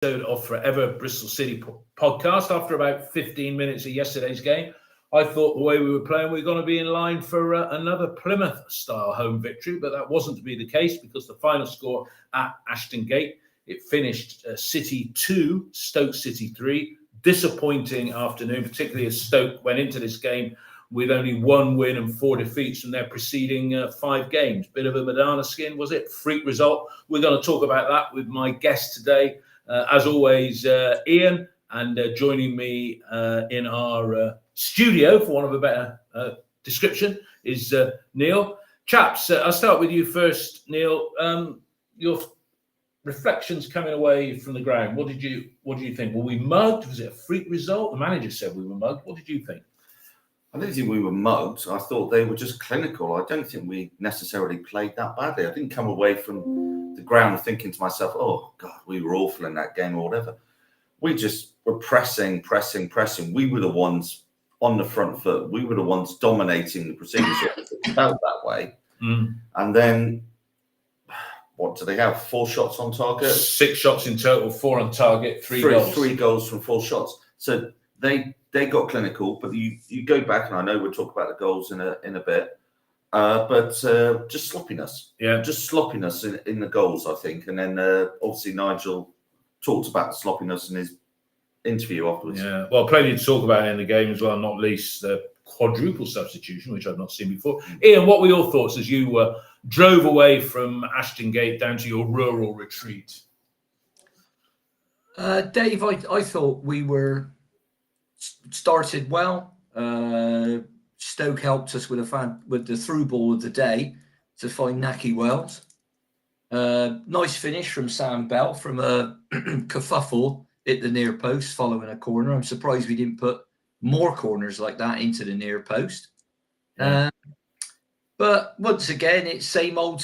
Of Forever Bristol City podcast. After about 15 minutes of yesterday's game, I thought the way we were playing, we were going to be in line for another Plymouth-style home victory, but that wasn't to be the case because the final score at Ashton Gate, it finished City 2, Stoke City 3. Disappointing afternoon, particularly as Stoke went into this game with only 1 win and 4 defeats from their preceding 5 games. Bit of a banana skin, was it? Freak result. We're going to talk about that with my guest today. As always, Ian, and joining me in our studio, for want of a better description, is Neil. Chaps, I'll start with you first, Neil. Your reflections coming away from the ground. What did you think? Were we mugged? Was it a freak result? The manager said we were mugged. What did you think? I didn't think we were mugged. I thought they were just clinical. I don't think we necessarily played that badly. I didn't come away from the ground thinking to myself, oh, God, we were awful in that game or whatever. We just were pressing. We were the ones on the front foot. We were the ones dominating the proceedings. It felt that way. And then, what do they have? 4 shots on target? 6 shots in total, 4 on target, 3 goals. 3 goals from 4 shots. So they got clinical, but you go back, and I know we'll talk about the goals in a bit, but just sloppiness. Yeah. Just sloppiness in the goals, I think. And then obviously Nigel talked about the sloppiness in his interview afterwards. Yeah, well, plenty to talk about in the game as well, not least the quadruple substitution, which I've not seen before. Ian, what were your thoughts as you drove away from Ashton Gate down to your rural retreat? Dave, I thought we were started well. Stoke helped us with the through ball of the day to find Nahki Wells. Nice finish from Sam Bell from a kerfuffle at the near post following a corner. I'm surprised we didn't put more corners like that into the near post. But once again, it's same old.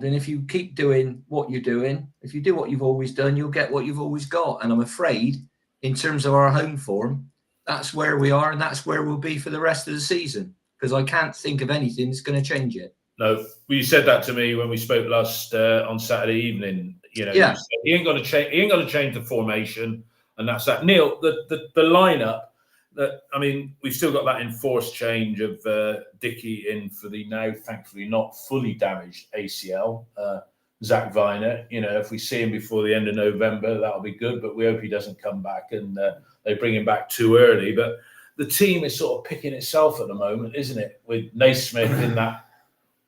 And if you keep doing what you're doing, if you do what you've always done, you'll get what you've always got. And I'm afraid, in terms of our home form, that's where we are, and that's where we'll be for the rest of the season. Because I can't think of anything that's going to change it. No, well, you said that to me when we spoke last on Saturday evening. You know, yeah. You said he ain't going to change. He ain't going to change the formation, and that's that. Neil, the lineup. We've still got that enforced change of Dickey in for the now, thankfully, not fully damaged ACL. Zach Viner. You know, if we see him before the end of November, that'll be good. But we hope he doesn't come back and they bring him back too early. But the team is sort of picking itself at the moment, isn't it? With Naismith in that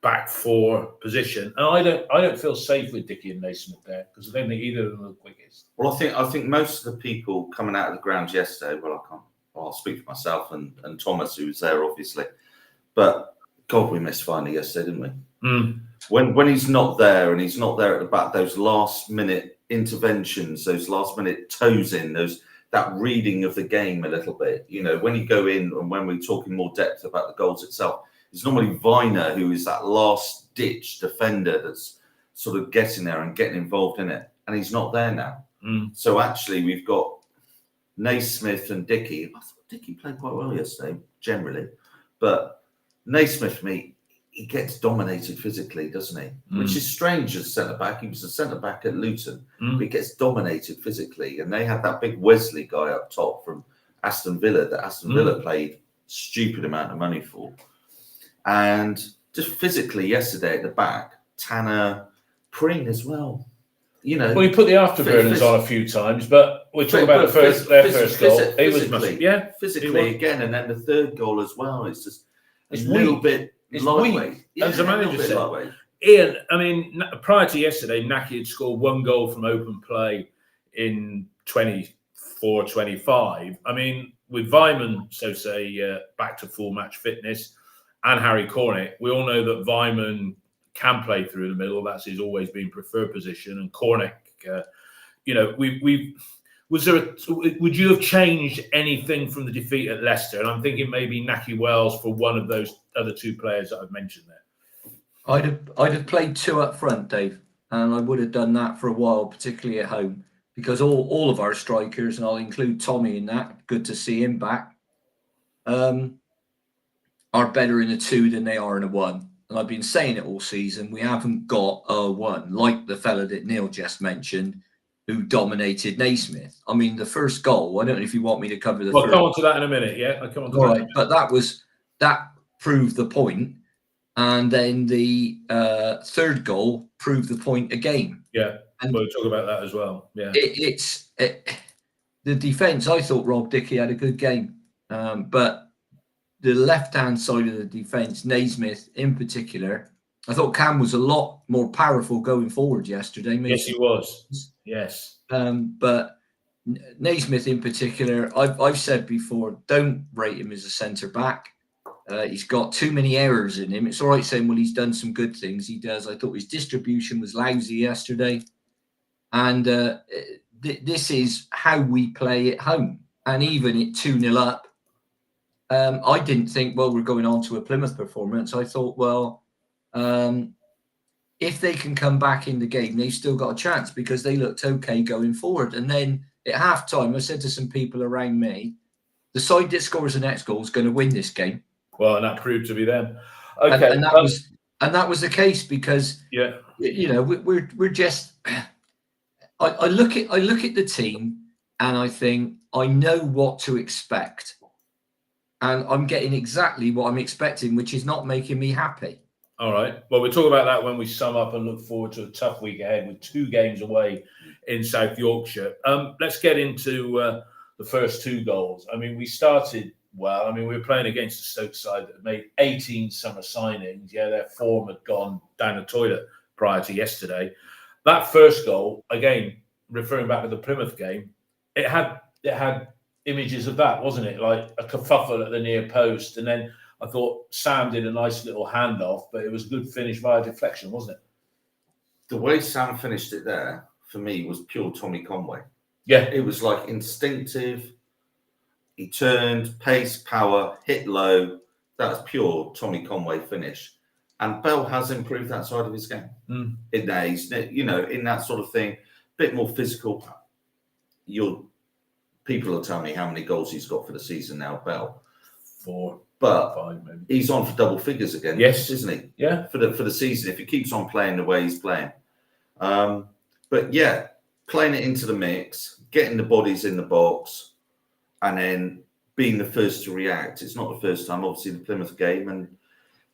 back 4 position, and I don't feel safe with Dickey and Naismith there because I don't think either of them are the quickest. Well, I think most of the people coming out of the ground yesterday. I'll speak for myself and Thomas, who was there, obviously. But God, we missed Viner yesterday, didn't we? When he's not there, and he's not there at the back, those last minute interventions, those last minute toes in, that reading of the game a little bit. You know, when you go in and when we're talking more depth about the goals itself, it's normally Viner who is that last ditch defender that's sort of getting there and getting involved in it, and he's not there now. So actually, we've got Naismith and Dickey. I thought Dickey played quite well yesterday, generally, but Naismith, for me, he gets dominated physically, doesn't he? Which is strange as a centre-back. He was a centre-back at Luton, but he gets dominated physically. And they had that big Wesley guy up top from Aston Villa that Aston Villa paid stupid amount of money for. And just physically yesterday at the back, Tanner, Preen as well. You know, well, you put the afterburners on a few times, but we're talking about their first goal. It was physically again, and then the third goal as well. It's just a little bit lightweight. As the manager said. Ian, prior to yesterday, Nahki had scored 1 goal from open play in 24-25. With Weimann, back to full match fitness, and Harry Cornick, we all know that Weimann can play through the middle. That's his always been preferred position. And Cornick, would you have changed anything from the defeat at Leicester? And I'm thinking maybe Nahki Wells for one of those other 2 players that I've mentioned there. I'd have played 2 up front, Dave, and I would have done that for a while, particularly at home, because all of our strikers, and I'll include Tommy in that, good to see him back, are better in a 2 than they are in a 1. And I've been saying it all season, we haven't got a 1, like the fella that Neil just mentioned. who dominated Naismith. I mean, the first goal, I don't know if you want me to cover the Well, first. I'll come on to that in a minute. Yeah, I'll come on to All that. right, but that proved the point. And then the third goal proved the point again. Yeah, and we'll talk about that as well. Yeah, the defence. I thought Rob Dickey had a good game, but the left-hand side of the defence, Naismith in particular, I thought Cam was a lot more powerful going forward yesterday. Yes, he was. Yes, but Naismith in particular, I've said before, don't rate him as a centre back. He's got too many errors in him. It's all right saying, well, he's done some good things. He does. I thought his distribution was lousy yesterday. And this is how we play at home. And even at 2-0 up, I didn't think, well, we're going on to a Plymouth performance. I thought, well, if they can come back in the game, they've still got a chance because they looked okay going forward. And then at half-time, I said to some people around me, the side that scores the next goal is going to win this game. Well, and that proved to be them. Okay, and that was the case because we're just. I look at the team and I think I know what to expect, and I'm getting exactly what I'm expecting, which is not making me happy. All right. Well, we'll talk about that when we sum up and look forward to a tough week ahead with 2 games away in South Yorkshire. Let's get into the first 2 goals. I mean, we started well. I mean, we were playing against the Stoke side that had made 18 summer signings. Yeah, their form had gone down the toilet prior to yesterday. That first goal, again, referring back to the Plymouth game, it had images of that, wasn't it? Like a kerfuffle at the near post. And then I thought Sam did a nice little handoff, but it was a good finish via deflection, wasn't it? The way Sam finished it there, for me, was pure Tommy Conway. Yeah. It was like instinctive. He turned, pace, power, hit low. That was pure Tommy Conway finish. And Bell has improved that side of his game. In there, he's, in that sort of thing, a bit more physical. People will tell me how many goals he's got for the season now, Bell. 4, but 5, maybe. He's on for double figures again. Yes, isn't he? Yeah, for the season if he keeps on playing the way he's playing. But yeah, playing it into the mix, getting the bodies in the box, and then being the first to react. It's not the first time, obviously, the Plymouth game, and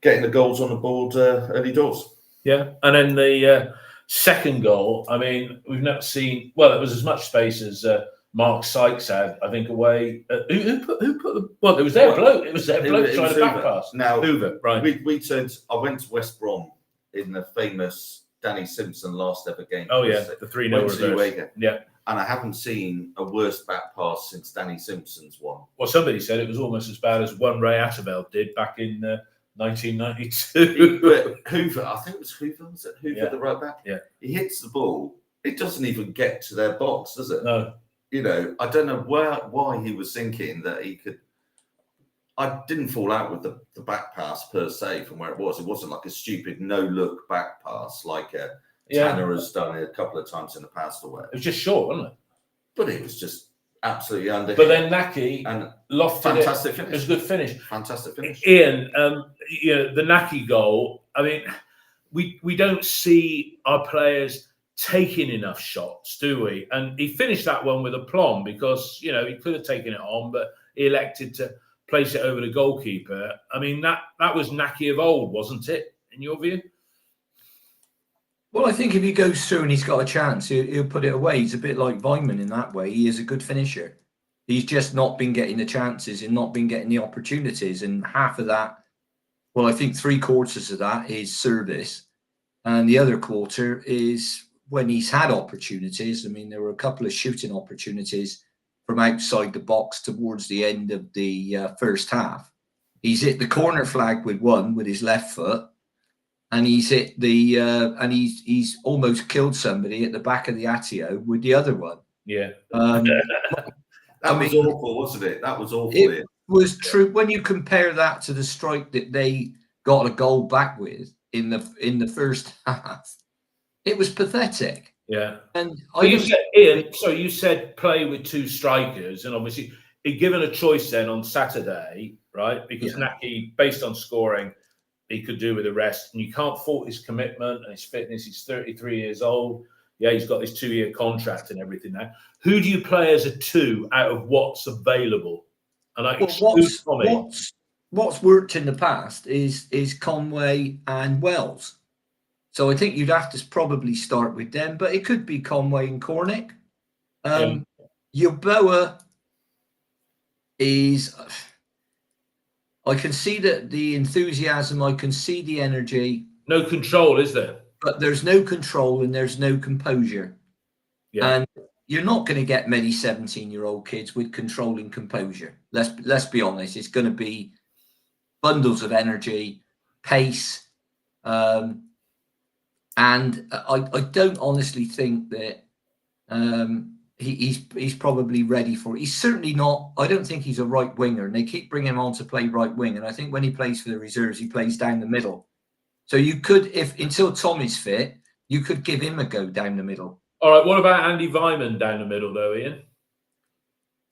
getting the goals on the board early doors. Yeah, and then the second goal. I mean, we've never seen. Well, it was as much space as Mark Sykes had, I think, away. Who put the? Well, it was their bloke. It was their bloke trying to back pass. Now, Hoover, right? We turned. I went to West Brom in the famous Danny Simpson last ever game. Oh yeah, the 3-0 reverse. Yeah, and I haven't seen a worse back pass since Danny Simpson's one. Well, somebody said it was almost as bad as one Ray Atterveld did back in 1992. Hoover, I think it was Hoover. Was it Hoover, the right back? Yeah. He hits the ball. It doesn't even get to their box, does it? No. I don't know why he was thinking that he could. I didn't fall out with the back pass per se from where it was. It wasn't like a stupid no-look back pass like Tanner has done it a couple of times in the past or whatever. It was just short, wasn't it? But it was just absolutely under. But then Naki and lofted fantastic it. Finish. It was a good finish. Fantastic finish. Ian, the Naki goal. I mean, we don't see our players taking enough shots, do we? And he finished that one with aplomb because he could have taken it on, but he elected to place it over the goalkeeper. I mean, that was Naki of old, wasn't it? In your view? Well, I think if he goes through and he's got a chance, he'll put it away. He's a bit like Weimann in that way. He is a good finisher. He's just not been getting the chances and not been getting the opportunities. And half of that, well, I think 3/4 of that is service. And the other quarter is when he's had opportunities. I mean, there were a couple of shooting opportunities from outside the box towards the end of the first half. He's hit the corner flag with one with his left foot. And he's hit and he's almost killed somebody at the back of the Atio with the other one. Yeah. That was awful, wasn't it? That was awful. It was true. When you compare that to the strike that they got a goal back with in the first half, it was pathetic. Yeah. And you said play with 2 strikers, and obviously he'd given a choice then on Saturday, right? Because Naki, based on scoring, he could do with the rest, and you can't fault his commitment and his fitness. He's 33 years old. Yeah, he's got his 2-year contract and everything now. Who do you play as a 2 out of what's available? And I exclude Tommy. What's worked in the past is Conway and Wells. So I think you'd have to probably start with them, but it could be Conway and Cornick. Yeboah is... I can see the enthusiasm. I can see the energy. No control, is there? But there's no control and there's no composure. Yeah. And you're not going to get many 17-year-old kids with control and composure. Let's be honest. It's going to be bundles of energy, pace, and I don't honestly think that he's probably ready for it. He's certainly not. I don't think he's a right winger, and they keep bringing him on to play right wing. And I think when he plays for the reserves, he plays down the middle. So you could, if until Tom is fit, you could give him a go down the middle. All right. What about Andy Vyman down the middle, though, Ian?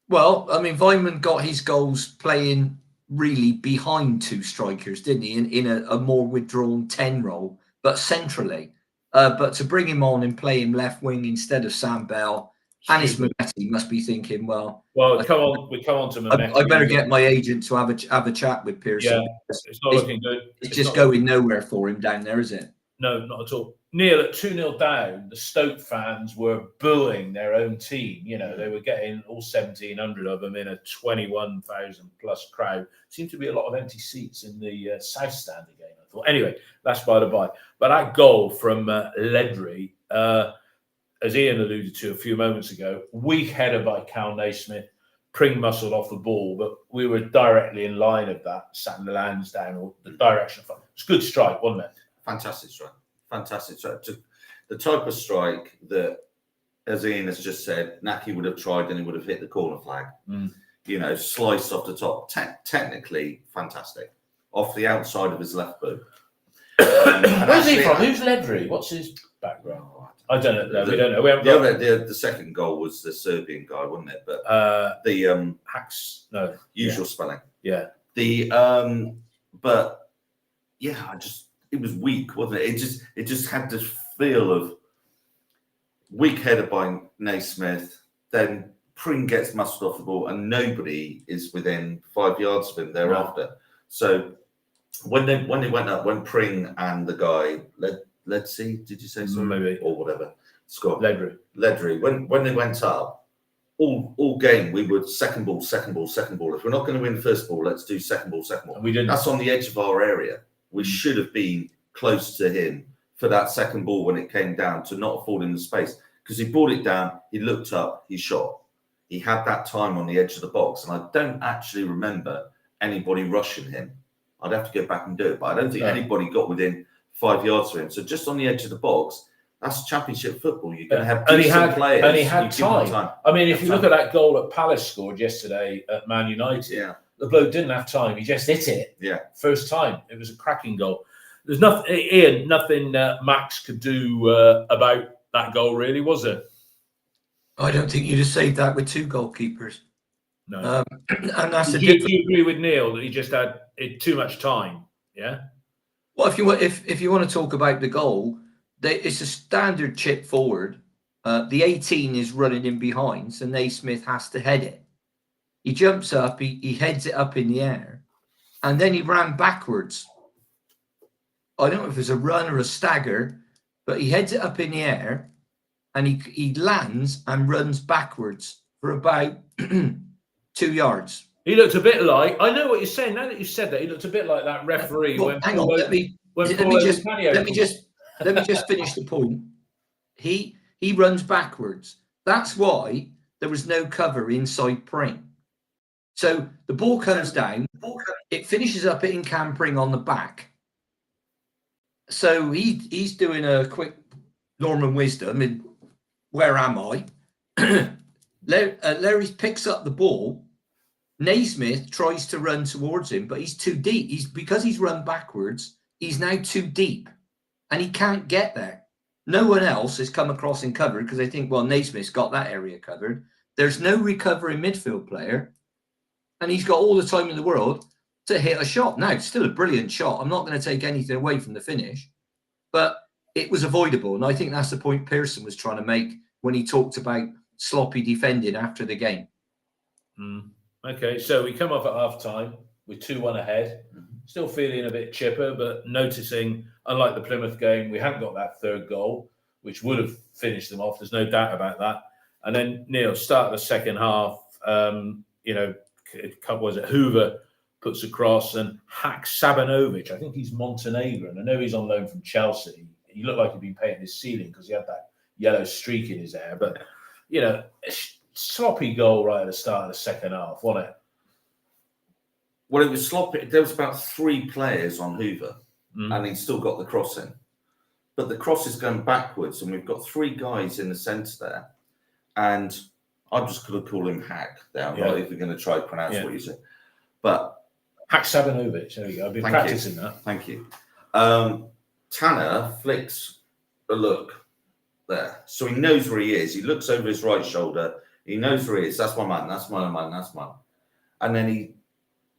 Well, I mean, Vyman got his goals playing really behind 2 strikers, didn't he? In a more withdrawn 10 role, but centrally. But to bring him on and play him left wing instead of Sam Bell, Anis Mehmeti must be thinking, we come on to Mehmeti. I better get my agent to have a chat with Pearson. Yeah, it's not looking good. It's just going nowhere for him down there, is it? No, not at all. Neil, at 2-0 down, the Stoke fans were booing their own team. You know, they were getting all 1,700 of them in a 21,000 plus crowd. Seemed to be a lot of empty seats in the South Stand again, I thought. Anyway, that's by the by. But that goal from Ledry, as Ian alluded to a few moments ago, weak header by Cal Naismith, Pring muscled off the ball, but we were directly in line of that, sat the lands down, or the direction of it. It's a good strike, wasn't it? Fantastic strike. Fantastic strike. The type of strike that, as Ian has just said, Naki would have tried and he would have hit the corner flag. You know, sliced off the top. Technically fantastic. Off the outside of his left boot. Where's he from? Who's Ledry? What's his background? I don't know. No, we don't know. We haven't the second goal was the Serbian guy, wasn't it? But the usual spelling. Yeah. But yeah, it was weak, wasn't it? It just had this feel of weak header by Naismith. Then Pring gets muscled off the ball, and nobody is within 5 yards of him thereafter. No. So when they went up, when Pring and the guy let's see, did you say so? Maybe. Or whatever. Scott. Ledry. When they went up, all game we would second ball. If we're not going to win first ball, let's do second ball. And we didn't. That's on the edge of our area. We should have been close to him for that second ball when it came down, to not afford him the space. Because he brought it down, he looked up, he shot. He had that time on the edge of the box. And I don't actually remember anybody rushing him. I'd have to go back and do it. But I don't think anybody got within 5 yards of him. So just on the edge of the box, that's Championship football. You're going to have decent players. And he had time. I mean, if you look at that goal that Palace scored yesterday at Man United, the bloke didn't have time. He just hit it. Yeah. First time. It was a cracking goal. There's nothing, Ian, Max could do about that goal, really, was there? I don't think you'd have saved that with 2 goalkeepers. No. And that's do you agree with Neil that he just had too much time? Yeah. Well, if you want to talk about the goal, it's a standard chip forward. The 18 is running in behind, so Naismith has to head it. He jumps up, he heads it up in the air, and then he ran backwards. I don't know if it's a run or a stagger, but he heads it up in the air, and he lands and runs backwards for about 2 yards. He looked a bit like, I know what you're saying. Now that you said that, he looked a bit like that referee. Hang on, let me just finish the point. He runs backwards. That's why there was no cover inside Pring. So the ball comes down, it finishes up in Cam Pring on the back. So he's doing a quick Norman Wisdom in where am I? Larry picks up the ball. Naismith tries to run towards him, but he's too deep. Because he's run backwards, he's now too deep, and he can't get there. No one else has come across and covered because they think, well, Naismith's got that area covered. There's no recovering midfield player, and he's got all the time in the world to hit a shot. Now, it's still a brilliant shot. I'm not going to take anything away from the finish, but it was avoidable. And I think that's the point Pearson was trying to make when he talked about sloppy defending after the game. Okay, so we come off at half-time with 2-1 ahead. Still feeling a bit chipper, but noticing, unlike the Plymouth game, we hadn't got that third goal, which would have finished them off. There's no doubt about that. And then, Neil, start of the second half, was it Hoover puts across and hacks Sabanovic. I think he's Montenegrin. I know he's on loan from Chelsea. He looked like he'd been painting his ceiling because he had that yellow streak in his hair. But, sloppy goal right at the start of the second half, wasn't it? Well, it was sloppy. There was about 3 players on Hoover, and he still got the cross in. But the cross is going backwards, and we've got 3 guys in the centre there. And I'm just going to call him Hack there. I'm not even going to try to pronounce what you said. But Hack Sabanovic. There you go. I've been practicing that. Thank you. Tanner flicks a look there. So he knows where he is. He looks over his right shoulder. He knows where he is. That's my man. That's my man. That's mine. And then he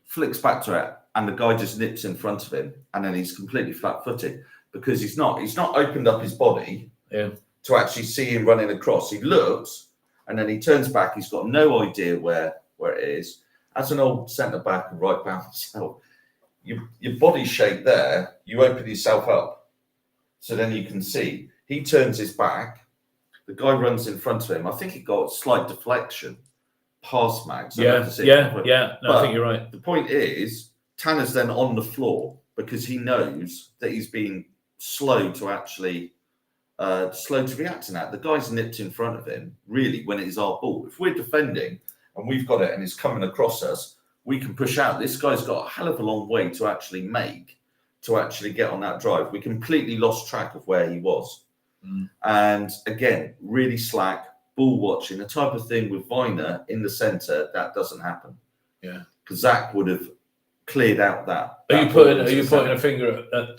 flicks back to it, and the guy just nips in front of him, and then he's completely flat-footed because he's not opened up his body to actually see him running across. He looks, and then he turns back. He's got no idea where it is. As an old centre-back and right-back myself, your body shape there, you open yourself up, so then you can see. He turns his back. The guy runs in front of him. I think he got a slight deflection. Past Max. No, I think you're right. The point is, Tanner's then on the floor because he knows that he's been slow to actually react to that. The guy's nipped in front of him, really, when it is our ball. If we're defending and we've got it and it's coming across us, we can push out. This guy's got a hell of a long way to actually get on that drive. We completely lost track of where he was. And again, really slack. Ball watching, the type of thing with Viner in the centre, that doesn't happen. Yeah, because Zach would have cleared out that. Are you pointing a finger at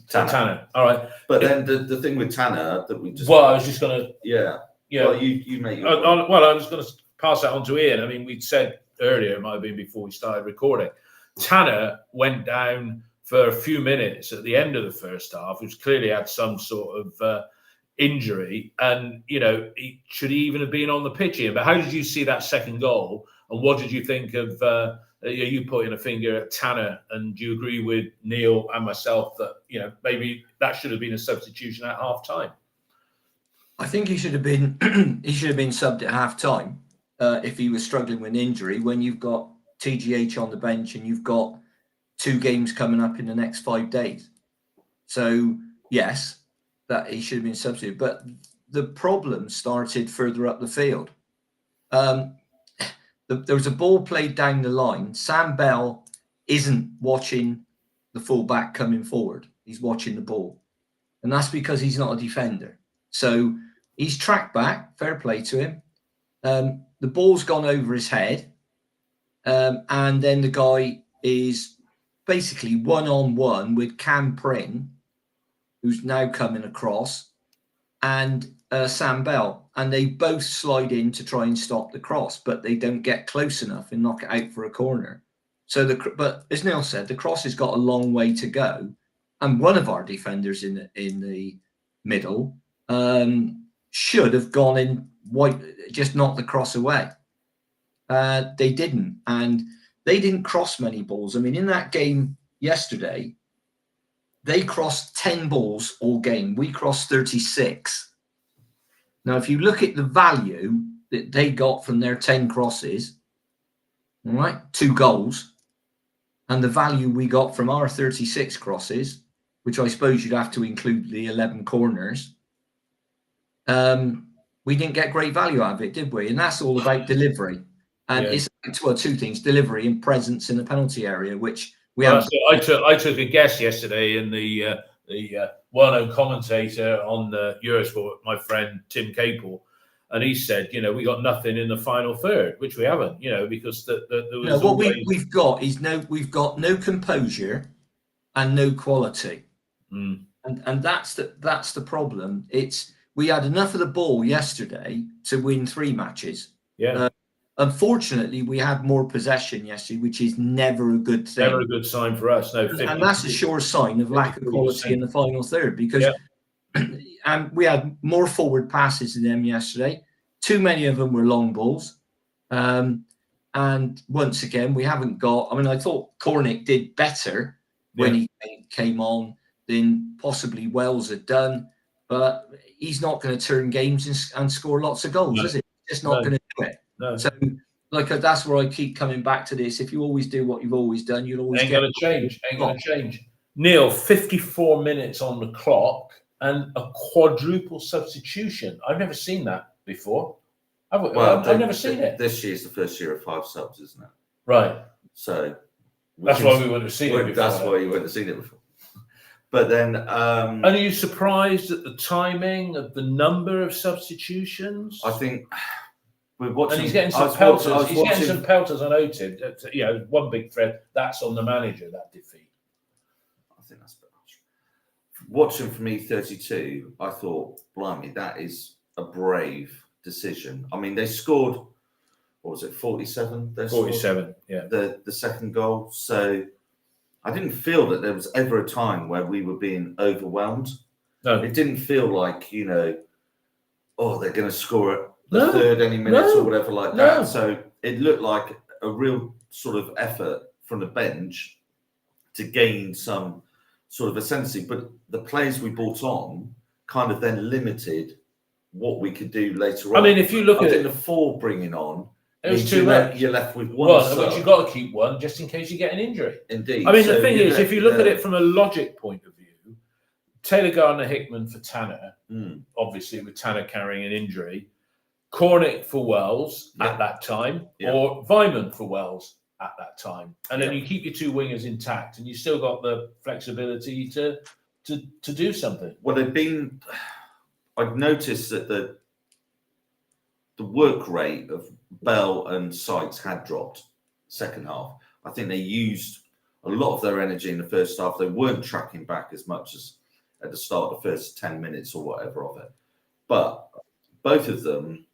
Tanner? All right, but then the thing with Tanner that we just. Well, I was just going to. Yeah. Well, you make. I was going to pass that on to Ian. I mean, we'd said earlier, it might have been before we started recording. Tanner went down for a few minutes at the end of the first half, which clearly had some sort of. Injury, and he should even have been on the pitch here. But how did you see that second goal, and what did you think of you putting a finger at Tanner? And do you agree with Neil and myself that maybe that should have been a substitution at half time? I think he should have been subbed at half time if he was struggling with an injury. When you've got TGH on the bench and you've got 2 games coming up in the next 5 days, so yes. That he should have been substituted, but the problem started further up the field. There was a ball played down the line. Sam Bell isn't watching the full-back coming forward. He's watching the ball, and that's because he's not a defender. So he's tracked back. Fair play to him. The ball's gone over his head, and then the guy is basically one-on-one with Cam Pring, who's now coming across, and Sam Bell. And they both slide in to try and stop the cross, but they don't get close enough and knock it out for a corner. But as Neil said, the cross has got a long way to go. And one of our defenders in the middle should have gone in wide, just knocked the cross away. They didn't. And they didn't cross many balls. I mean, in that game yesterday, they crossed 10 balls all game. We crossed 36. Now, if you look at the value that they got from their 10 crosses, all right, 2 goals, and the value we got from our 36 crosses, which I suppose you'd have to include the 11 corners, we didn't get great value out of it, did we? And that's all about delivery. And it's 2 things, delivery and presence in the penalty area, which... I took a guess yesterday in the well-known commentator on Eurosport, my friend Tim Capel, and he said, we got nothing in the final third, which we haven't, because there was we've got no composure and no quality, and that's the problem. We had enough of the ball yesterday to win 3 matches. Unfortunately, we had more possession yesterday, which is never a good thing. Never a good sign for us. No, and that's a sure sign of lack of quality in the final third, because and we had more forward passes than them yesterday. Too many of them were long balls. And once again, we haven't got. I mean, I thought Cornick did better when he came on than possibly Wells had done, but he's not going to turn games and score lots of goals, is it? Just not going to do it. No. So, that's where I keep coming back to this. If you always do what you've always done, you'll always Ain't going to change. Neil, 54 minutes on the clock and a quadruple substitution. I've never seen that before. I've never seen it. This year's the first year of 5 subs, isn't it? Right. So that's why we wouldn't have seen it before. That's why you wouldn't have seen it before. But then, and are you surprised at the timing of the number of substitutions? I think we're watching. And he's getting some pelters. He's getting some pelters on OTIB. One big thread. That's on the manager. That defeat. I think that's a bit much. Watching from E32, I thought, blimey, that is a brave decision. I mean, they scored, what was it, 47? 47, yeah. The second goal. So I didn't feel that there was ever a time where we were being overwhelmed. No. It didn't feel like, they're going to score at the third any minute or whatever like that. So it looked like a real sort of effort from the bench to gain some sort of ascendancy. But the players we brought on kind of then limited what we could do later on. I mean, if you look at it, the 4 bringing on, it was too much. You're left with one. But you've got to keep one just in case you get an injury. Indeed. I mean, the thing is, if you look at it from a logic point of view, Taylor Gardner-Hickman for Tanner, obviously with Tanner carrying an injury, Cornick for Wells at that time, or Vyman for Wells at that time, and then you keep your 2 wingers intact, and you still got the flexibility to do something. Well, I've noticed that the work rate of Bell and Sykes had dropped second half. I think they used a lot of their energy in the first half. They weren't tracking back as much as at the start of the first 10 minutes or whatever of it. But both of them,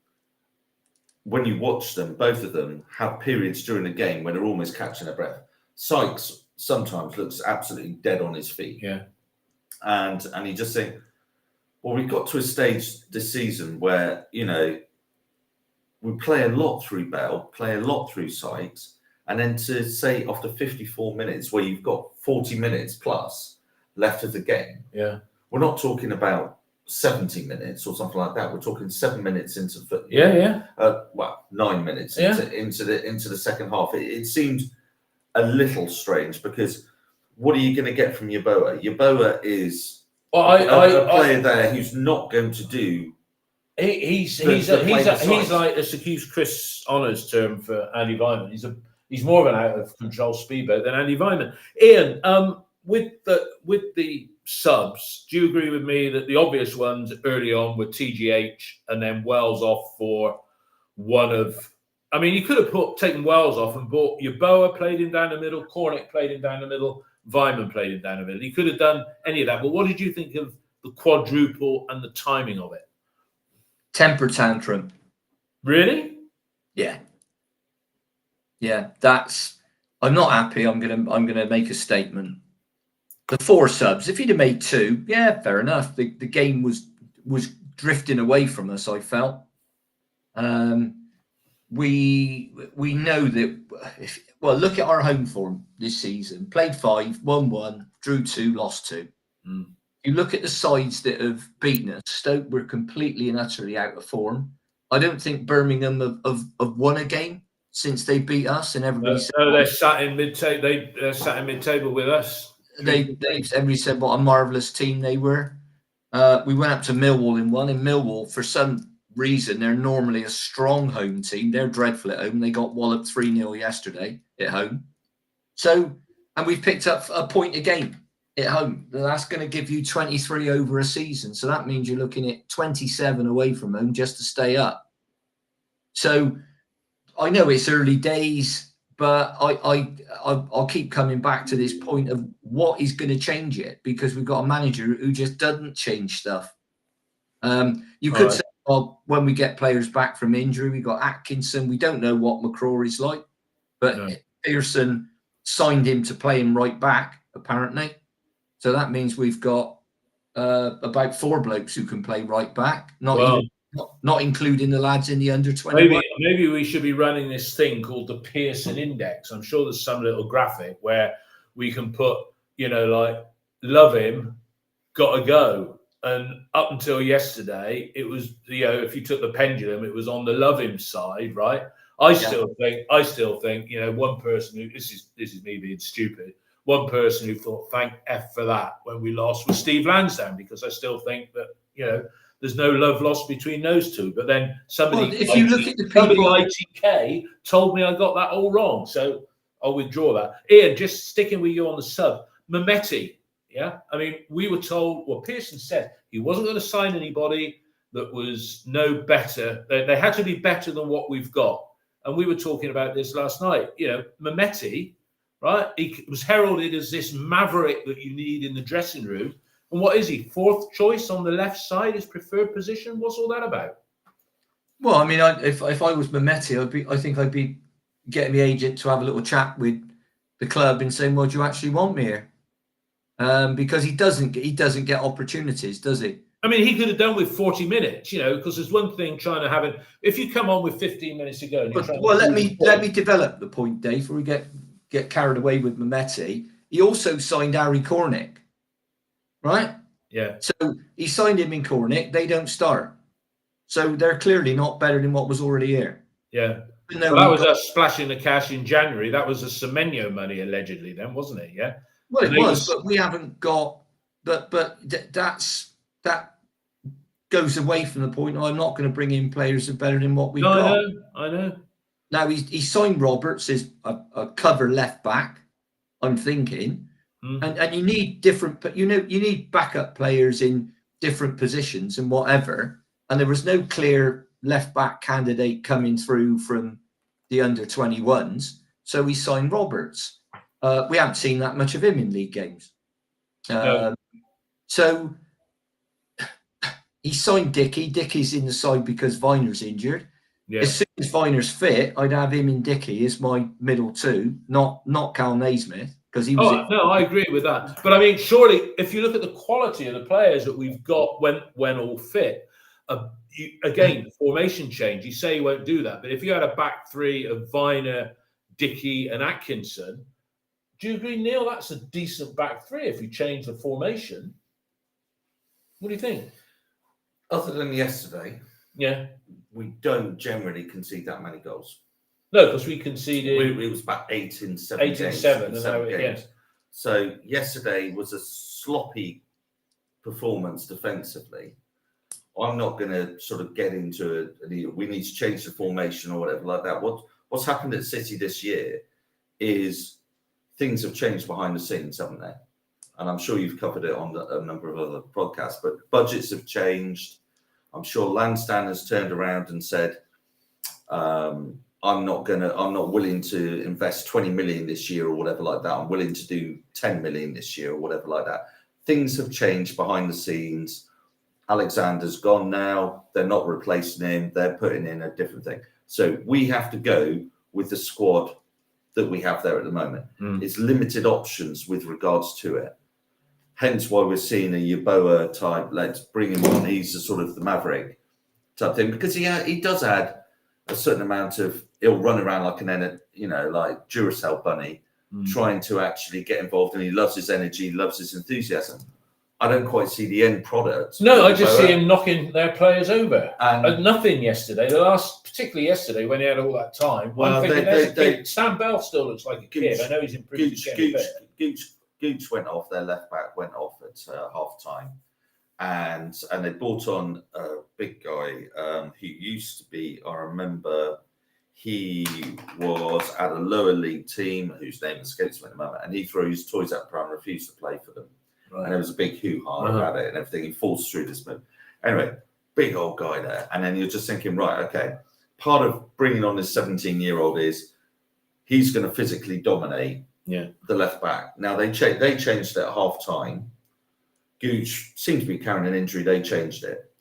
when you watch them, both of them have periods during the game where they're almost catching their breath. Sykes sometimes looks absolutely dead on his feet. Yeah. And you just think, well, we got to a stage this season where, we play a lot through Bell, play a lot through Sykes, and then to say after 54 minutes where you've got 40 minutes plus left of the game, we're not talking about 70 minutes or something like that. We're talking 7 minutes into 9 minutes into the second half. It seemed a little strange because what are you going to get from Yeboah? Yeboah is a player there who's not going to do. He's like, let's use Chris Honor's term for Andy Vyman. He's more of an out of control speedboat than Andy Vyman. Ian, with the subs, do you agree with me that the obvious ones early on were TGH and then Wells off for one of? I mean, you could have taken Wells off and brought Yeboah, played him down the middle, Cornick played him down the middle, Vyman played him down the middle. He could have done any of that. But what did you think of the quadruple and the timing of it? Temper tantrum. Really? Yeah. I'm not happy. I'm gonna make a statement. The 4 subs. If he'd have made 2, fair enough. The game was drifting away from us, I felt. We know that. Look at our home form this season. Played 5, won 1, drew 2, lost 2. You look at the sides that have beaten us. Stoke were completely and utterly out of form. I don't think Birmingham have won a game since they beat us, and everybody said, they're sat in mid-table. They're sat in mid-table with us. Everybody said what a marvellous team they were. We went up to Millwall in one. In Millwall, for some reason, they're normally a strong home team. They're dreadful at home. They got walloped 3-0 yesterday at home. And we've picked up a point a game at home. That's going to give you 23 over a season. So that means you're looking at 27 away from home just to stay up. So I know it's early days, but I'll keep coming back to this point of what is going to change it, because we've got a manager who just doesn't change stuff. You could say, well, when we get players back from injury, we got Atkinson. We don't know what McCrory is like, but Pearson signed him to play him right back, apparently. So that means we've got about 4 blokes who can play right back, not including the lads in the under 21. Maybe we should be running this thing called the Pearson Index. I'm sure there's some little graphic where we can put, like, love him, got to go. And up until yesterday, it was, if you took the pendulum, it was on the love him side, right? I still think, one person who, this is me being stupid, one person who thought, thank F for that when we lost was Steve Lansdowne, because I still think that, there's no love lost between those two. But then somebody, if you look at the people, ITK told me I got that all wrong. So I'll withdraw that. Ian, just sticking with you on the sub, Mehmeti. Yeah. I mean, we were told, Pearson said he wasn't going to sign anybody that was no better. They had to be better than what we've got. And we were talking about this last night. Mehmeti, right? He was heralded as this maverick that you need in the dressing room. And what is he? 4th choice on the left side, his preferred position? What's all that about? Well, I mean, if I was Mehmeti, I think I'd be getting the agent to have a little chat with the club and saying, "Well, do you actually want me here?" Because he doesn't get opportunities, does he? I mean, he could have done with 40 minutes, because there's one thing trying to have it. If you come on with 15 minutes to go, let me develop the point, Dave, before we get carried away with Mehmeti. He also signed Harry Cornick, right? Yeah. So he signed him in Cornick. They don't start, so they're clearly not better than what was already here. Yeah. Well, that was us splashing the cash in January. That was a Semenyo money allegedly, then, wasn't it? Yeah. Well, it was, but we haven't got. But that goes away from the point. I'm not going to bring in players that are better than what we've got. I know. Now he signed Roberts as a cover left back. I'm thinking, and you need different. You need backup players in different positions and whatever. And there was no clear left back candidate coming through from the under 21s, so we signed Roberts. We haven't seen that much of him in league games. No. So he signed Dickey. Dickey's in the side because Viner's injured. Yeah. As soon as Viner's fit, I'd have him in Dickey as my middle two, not Cal Naismith, because he was. No, I agree with that. But I mean, surely, if you look at the quality of the players that we've got when all fit, again, formation change. You say you won't do that, but if you had a back three of Viner, Dickey, and Atkinson. Do you agree, Neil? That's a decent back three if you change the formation. What do you think? Other than yesterday, we don't generally concede that many goals. No, because we conceded. It was about 8 in 7 games. 8 in 7 games. So yesterday was a sloppy performance defensively. I'm not going to sort of get into it. We need to change the formation or whatever like that. What's happened at City this year is things have changed behind the scenes, haven't they? And I'm sure you've covered it on a number of other podcasts, but budgets have changed. I'm sure Lansdowne has turned around and said, I'm not willing to invest 20 million this year or whatever like that. I'm willing to do 10 million this year or whatever like that. Things have changed behind the scenes. Alexander's gone now. They're not replacing him. They're putting in a different thing. So we have to go with the squad that we have there at the moment. It's limited options with regards to it. Hence why we're seeing a Yeboah type, let's bring him on. He's the sort of the maverick type thing, because he does add a certain amount of, he'll run around like like Duracell bunny, trying to actually get involved, and he loves his energy, loves his enthusiasm. I don't quite see the end product. No, I just see him knocking their players over. And nothing yesterday. Particularly yesterday when he had all that time. Sam Bell still looks like a kid. I know he's improved. Gooch went off. Their left back went off at half time, and they brought on a big guy who used to be. I remember he was at a lower league team whose name escapes me at the moment, and he threw his toys out and refused to play for them. Right. And there was a big hoo-ha about it and everything. He falls through this move. Anyway, big old guy there. And then you're just thinking, right, okay, part of bringing on this 17-year-old is he's going to physically dominate the left back. Now, they changed it at half-time. Gooch seemed to be carrying an injury. They changed it.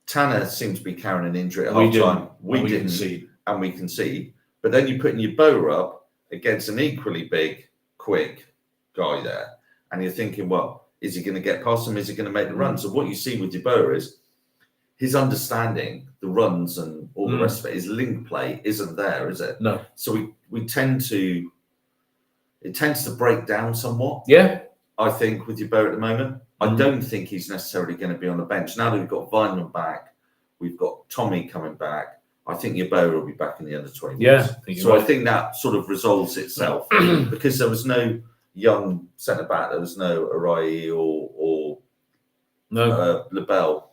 Tanner seemed to be carrying an injury at half-time. We didn't. And we concede. But then you're putting your Yeboah up against an equally big, quick guy there. And you're thinking, well, Is he going to get past him? Is he going to make the run? So what you see with Yeboah is his understanding the runs and all the rest of it. His link play isn't there, is it? No. So it tends to break down somewhat. Yeah. I think with Yeboah at the moment, I don't think he's necessarily going to be on the bench. Now that we've got Weinman back, we've got Tommy coming back. I think Yeboah will be back in the under 20. Yeah. I think that sort of resolves itself because there was no young centre back. There was no Arai or LaBelle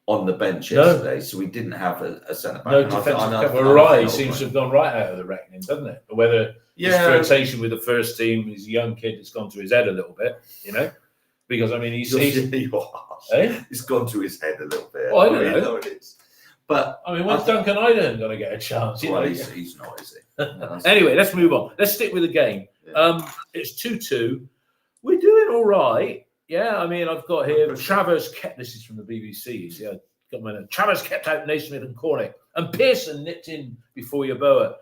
on the bench yesterday, so we didn't have a centre back. No defensive cover. Arai seems to have gone right out of the reckoning, doesn't it? Whether his flirtation with the first team, he's a young kid, has gone to his head a little bit, because I mean he's gone to his head a little bit. Well, I don't know. It is. But I mean, when's Duncan Iden going to get a chance? Well, he's not, is he? No, anyway, let's move on. Let's stick with the game. Yeah. It's 2-2. We're doing all right. Yeah, I mean, I've got here Travers kept. This is from the BBC. Yeah, got my note. Travers kept out Naismith and Cornick, and Pearson nipped in before Yeboah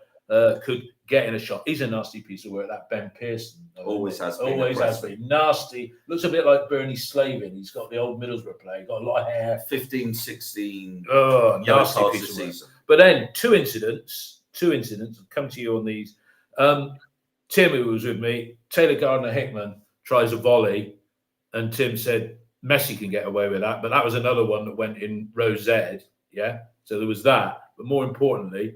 could get in a shot. He's a nasty piece of work. That Ben Pearson always has been. Always has been nasty. Looks a bit like Bernie Slavin. He's got the old Middlesbrough player. Got a lot of hair. 15, 16. Oh, nasty piece of work. But then two incidents. I'll come to you on these. Tim, who was with me, Taylor Gardner-Hickman tries a volley, and Tim said Messi can get away with that. But that was another one that went in row Z. Yeah, so there was that. But more importantly,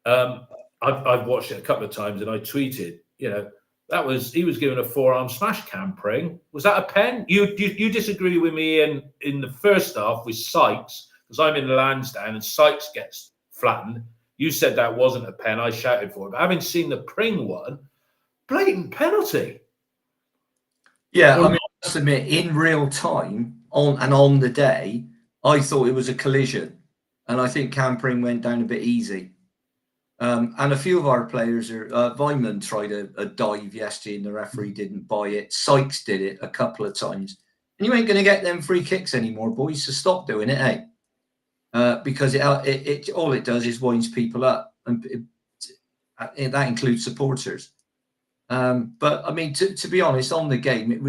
I've watched it a couple of times, and I tweeted, he was given a forearm smash, Cam Pring. Was that a pen? You disagree with me in the first half with Sykes, because I'm in the Lansdowne and Sykes gets flattened. You said that wasn't a pen. I shouted for it. But having seen the Pring one, blatant penalty. Yeah, I mean, I must admit, in real time, on the day, I thought it was a collision. And I think Cam Pring went down a bit easy. And a few of our players Weinman tried a dive yesterday and the referee didn't buy it. Sykes did it a couple of times. And you ain't going to get them free kicks anymore, boys, so stop doing it, eh? Because it all it does is winds people up. And that includes supporters. But, I mean, to be honest, on the game,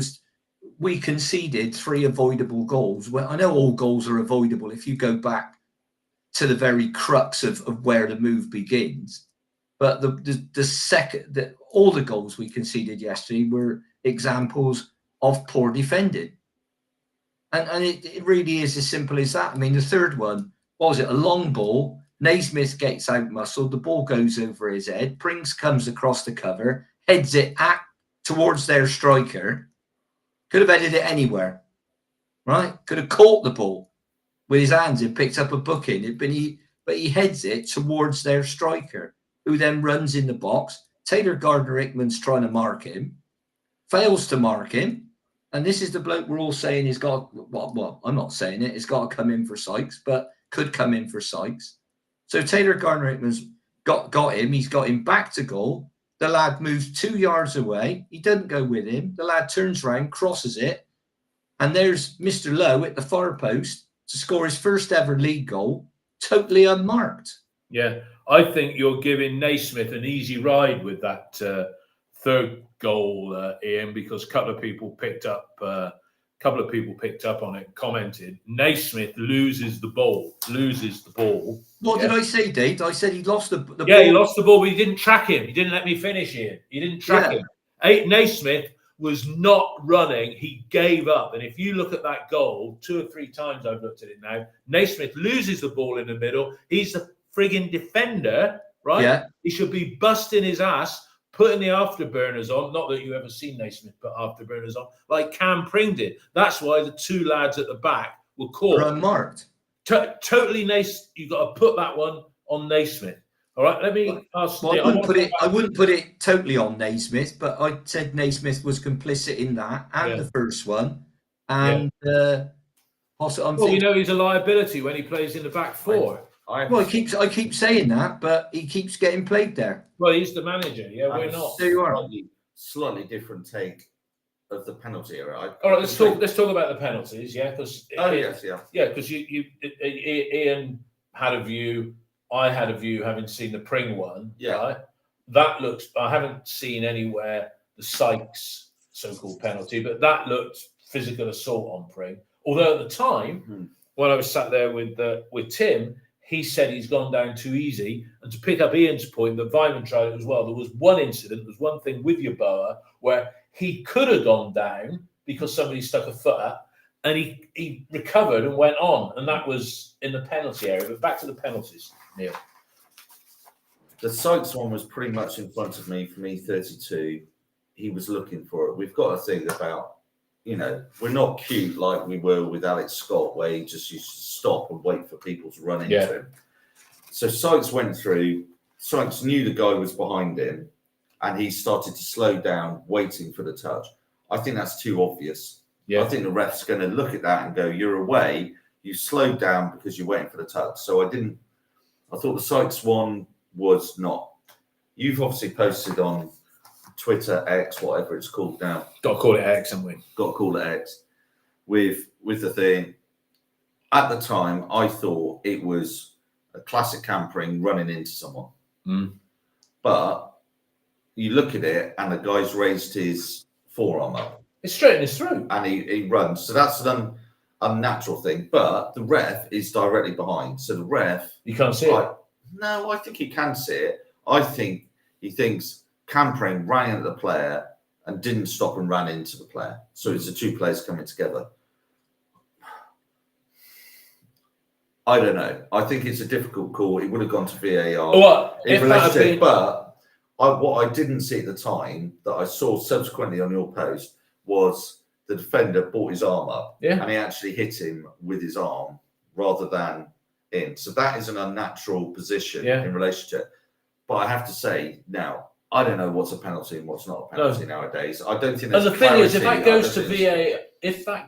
we conceded 3 avoidable goals. Well, I know all goals are avoidable if you go back to the very crux of where the move begins. But all the goals we conceded yesterday were examples of poor defending. And it really is as simple as that. I mean, the third one, what was it? A long ball. Naismith gets out muscled. The ball goes over his head. Prings comes across the cover, heads it towards their striker. Could have headed it anywhere, right? Could have caught the ball with his hands and picked up a booking. But he heads it towards their striker, who then runs in the box. Taylor Gardner-Hickman's trying to mark him, fails to mark him. And this is the bloke we're all saying he's got, well, I'm not saying it, it's got to come in for Sykes, but could come in for Sykes. So Taylor Gardner-Hickman's got him. He's got him back to goal. The lad moves 2 yards away. He doesn't go with him. The lad turns around, crosses it. And there's Mr. Lowe at the far post to score his first ever league goal, totally unmarked. Yeah, I think you're giving Naismith an easy ride with that third goal, Ian, because a couple of people picked up on it, commented. Naismith loses the ball. What did I say, Dave? I said he lost the ball. Yeah, he lost the ball, but he didn't track him. He didn't let me finish here. He didn't track him. Naismith was not running. He gave up. And if you look at that goal, 2 or 3 times I've looked at it now, Naismith loses the ball in the middle. He's the frigging defender, right? Yeah. He should be busting his ass, putting the afterburners on. Not that you ever seen Naismith put afterburners on, like Cam Pring did. That's why the 2 lads at the back were caught. Unmarked. Totally nice. You've got to put that one on Naismith. All right, let me ask. Well, I wouldn't put it totally on Naismith, but I said Naismith was complicit in that and the first one. And also, we know he's a liability when he plays in the back 4. I keep saying that, but he keeps getting played there. Well, he's the manager. Yeah, we're not. There you are. Slightly different take of the penalty area. All right, let's talk about the penalties. Yeah, because because Ian had a view. I had a view, having seen the Pring one. Yeah, right? That looks. I haven't seen anywhere the Sykes so-called penalty, but that looked physical assault on Pring. Although at the time, when I was sat there with Tim, he said he's gone down too easy. And to pick up Ian's point that Vyman tried it as well, there was one incident, there's one thing with Yeboah where he could have gone down because somebody stuck a foot up, and he recovered and went on, and that was in the penalty area. But back to the penalties, Neil. The Sykes one was pretty much in front of me from E32. He was looking for it. We've got to think about, we're not cute like we were with Alex Scott, where he just used to stop and wait for people to run into him. So Sykes went through. Sykes knew the guy was behind him, and he started to slow down, waiting for the touch. I think that's too obvious. Yeah. I think the ref's going to look at that and go, "You're away. You slowed down because you're waiting for the touch." So I thought the Sykes one was not. You've obviously posted on Twitter, X, whatever it's called now. Got to call it X, haven't we? Got to call it X. With the thing. At the time, I thought it was a classic campering running into someone. But you look at it, and the guy's raised his forearm up. It's straight in his throat. And he runs. So that's an unnatural thing. But the ref is directly behind. So the ref... You can't see it? No, I think he can see it. I think he thinks Campring ran into the player and didn't stop and ran into the player. So it's the two players coming together. I don't know. I think it's a difficult call. It would have gone to VAR. But what I didn't see at the time that I saw subsequently on your post was the defender brought his arm up and he actually hit him with his arm rather than in. So that is an unnatural position in relation to it. But I have to say now, I don't know what's a penalty and what's not a penalty nowadays. I don't think. And the thing is, if that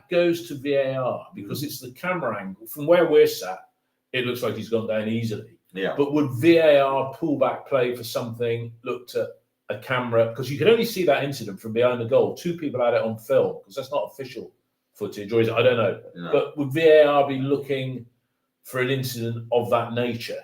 goes to VAR, because it's the camera angle from where we're sat, it looks like he's gone down easily. Yeah. But would VAR pull back play for something looked at a camera? Because you could only see that incident from behind the goal. Two people had it on film because that's not official footage, or is it? I don't know. No. But would VAR be looking for an incident of that nature?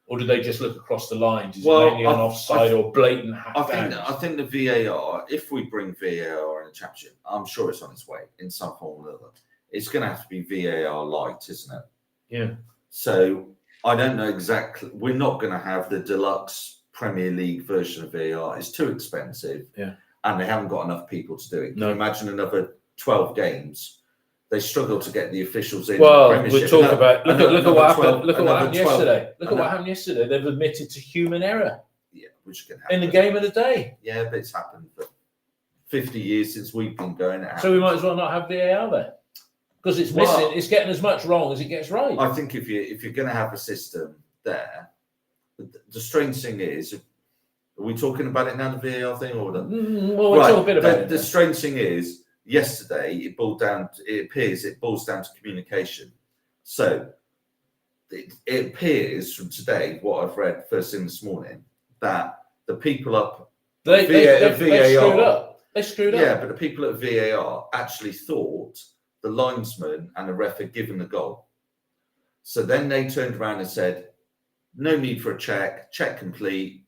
Or do they just look across the lines? Is it mainly on offside or blatant half I think the VAR, if we bring VAR in the Championship, I'm sure it's on its way in some form or another. It's going to have to be VAR light, isn't it? Yeah. So I don't know exactly. We're not going to have the deluxe Premier League version of VAR. It's too expensive. Yeah. And they haven't got enough people to do it. Can you imagine another 12 games? They struggle to get the officials in. Well, we'll talk about. Look at what happened. Look at what happened yesterday. Look at what happened yesterday. They've admitted to human error. Yeah, which can happen in the game of the day. Yeah, but it's happened for 50 years since we've been going. So we might as well not have VAR there because it's missing. It's getting as much wrong as it gets right. I think if you're going to have a system there, the strange thing is, are we talking about it now? The VAR thing, or well, we'll talk a bit about it. The strange thing is. Yesterday, it boiled down to communication. So it appears from today, what I've read first thing this morning, that the people up they screwed up. They screwed up. Yeah, but the people at VAR actually thought the linesman and the ref had given the goal. So then they turned around and said, no need for a check complete,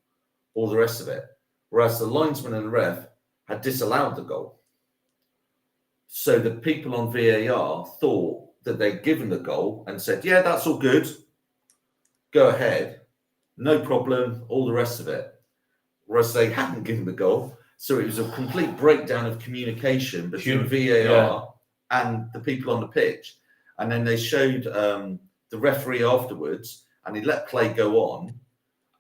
all the rest of it. Whereas the linesman and the ref had disallowed the goal. So the people on VAR thought that they'd given the goal and said, yeah, that's all good. Go ahead. No problem. All the rest of it. Whereas they hadn't given the goal. So it was a complete breakdown of communication between VAR and the people on the pitch. And then they showed the referee afterwards and he let play go on.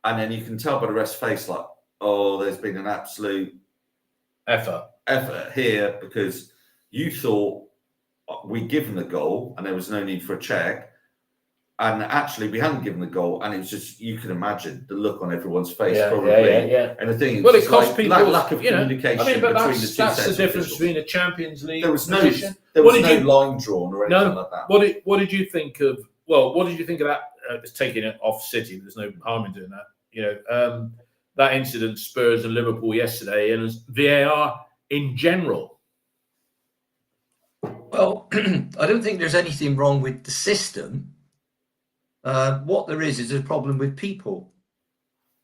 And then you can tell by the ref's face, like, oh, there's been an absolute effort here because you thought we'd given the goal and there was no need for a check. And actually, we hadn't given the goal. And it was just, you can imagine the look on everyone's face, probably. And the thing is, it cost people lack of communication between the two sets. That's the difference between a Champions League. There was no line drawn or anything like that. What did you think of? Well, what did you think of that? Taking it off City. There's no harm in doing that. That incident, Spurs and Liverpool yesterday, and VAR in general. Well, I don't think there's anything wrong with the system. What there is a problem with people.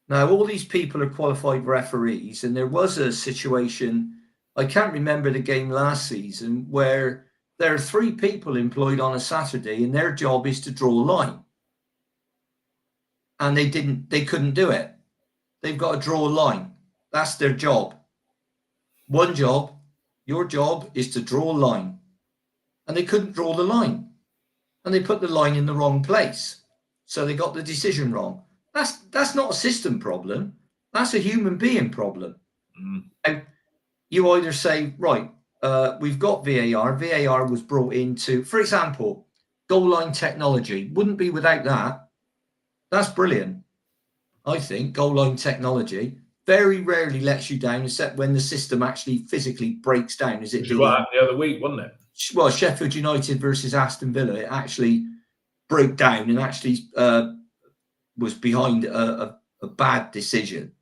Now, all these people are qualified referees, and there was a situation I can't remember the game last season where there are 3 people employed on a Saturday and their job is to draw a line. And they couldn't do it. They've got to draw a line. That's their job. One job, your job is to draw a line. And they couldn't draw the line. And they put the line in the wrong place. So they got the decision wrong. That's not a system problem. That's a human being problem. And you either say, right, we've got VAR. VAR was brought into, for example, goal line technology. Wouldn't be without that. That's brilliant. I think goal line technology very rarely lets you down, except when the system actually physically breaks down. As it did what happened the other week, wasn't it? Well, Sheffield United versus Aston Villa, it actually broke down and actually was behind a bad decision.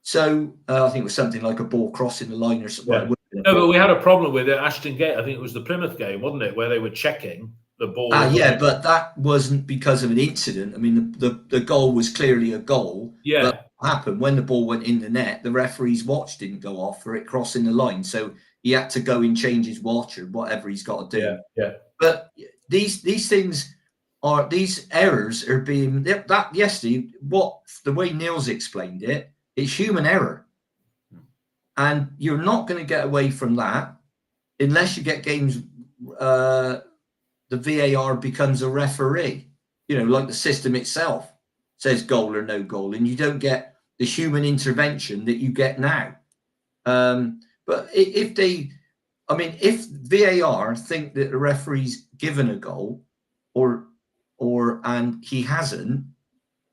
So I think it was something like a ball crossing the line or something. Yeah. No, but we had a problem with it. Ashton Gate, I think it was the Plymouth game, wasn't it, where they were checking the ball. Yeah, but that wasn't because of an incident. I mean, the goal was clearly a goal. Yeah. But what happened when the ball went in the net, the referee's watch didn't go off for it crossing the line. So he had to go and change his watch or whatever he's got to do. Yeah. But these things are, these errors are being, that yesterday, the way Neil's explained it, it's human error. And you're not going to get away from that unless you get games, the VAR becomes a referee, like the system itself says goal or no goal, and you don't get the human intervention that you get now. But if VAR think that the referee's given a goal and he hasn't,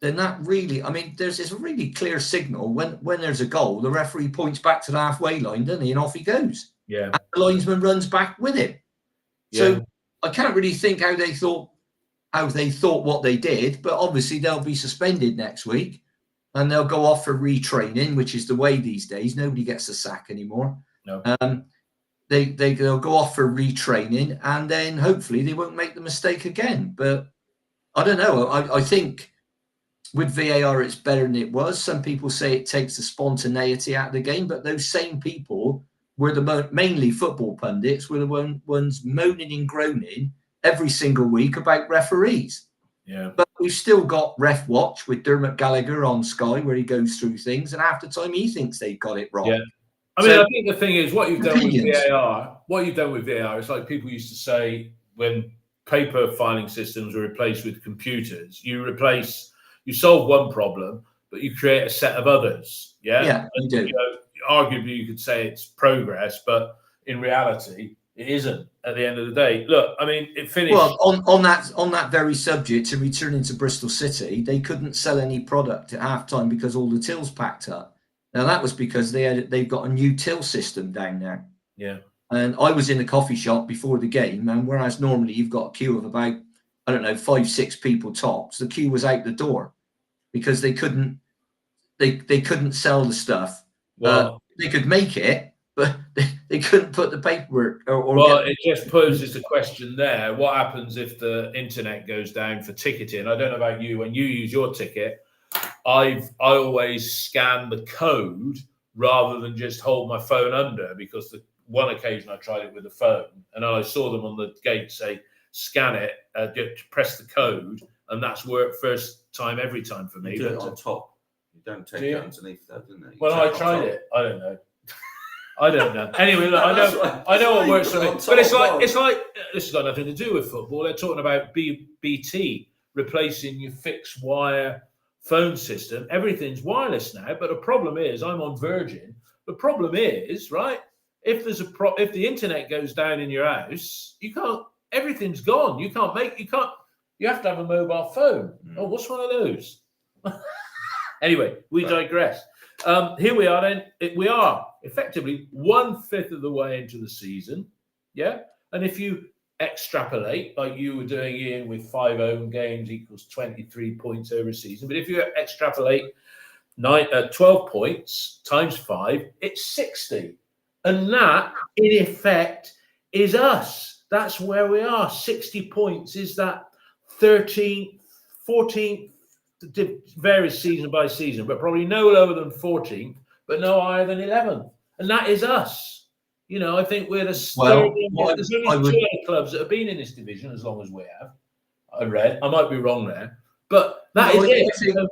then that really, there's a really clear signal when there's a goal, the referee points back to the halfway line, doesn't he? And off he goes. Yeah. And the linesman runs back with him. So Yeah. I can't really think how they thought what they did, but obviously they'll be suspended next week and they'll go off for retraining, which is the way these days. Nobody gets a sack anymore. No. They'll go off for retraining and then hopefully they won't make the mistake again. But I don't know. I think with VAR, it's better than it was. Some people say it takes the spontaneity out of the game, but those same people were mainly football pundits, were the ones moaning and groaning every single week about referees. Yeah. But we've still got Ref Watch with Dermot Gallagher on Sky, where he goes through things, and half the time he thinks they've got it wrong. Yeah. I think the thing is what you've done with VAR, it's like people used to say when paper filing systems were replaced with computers, you solve one problem, but you create a set of others. Yeah. Yeah, you do. Arguably, you could say it's progress, but in reality, it isn't. At the end of the day, look, it finished. Well, on that very subject, to return into Bristol City, they couldn't sell any product at halftime because all the tills packed up. Now that was because they've got a new till system down there. Yeah. And I was in the coffee shop before the game, and whereas normally you've got a queue of about 5-6 people tops, the queue was out the door because they couldn't sell the stuff. Well, they could make it, but they couldn't put the paperwork. It just poses a question there. What happens if the internet goes down for ticketing? I don't know about you. When you use your ticket, I always scan the code rather than just hold my phone under, because the one occasion I tried it with the phone and I saw them on the gate say, scan it, press the code, and that's worked first time every time for me. You do it on top. You don't take it underneath that, didn't it? Well, I tried it. I don't know. Anyway, look, I know what works for me. But it's like this has got nothing to do with football. They're talking about BT replacing your fixed wire phone system. Everything's wireless now. But the problem is, I'm on Virgin. The problem is, right? If there's if the internet goes down in your house, you can't. Everything's gone. You have to have a mobile phone. Oh, what's one of those? Anyway, we digress. Here we are then. We are effectively 1/5 of the way into the season. Yeah. And if you extrapolate, like you were doing, Ian, with 5 home games equals 23 points over a season. But if you extrapolate 12 points times 5, it's 60. And that, in effect, is us. That's where we are. 60 points is that 13th, 14th, varies season by season, but probably no lower than 14th, but no higher than 11th. And that is us. You know, I think we're the Well, there's only two other clubs that have been in this division as long as we have. I read. I might be wrong there, but that is it.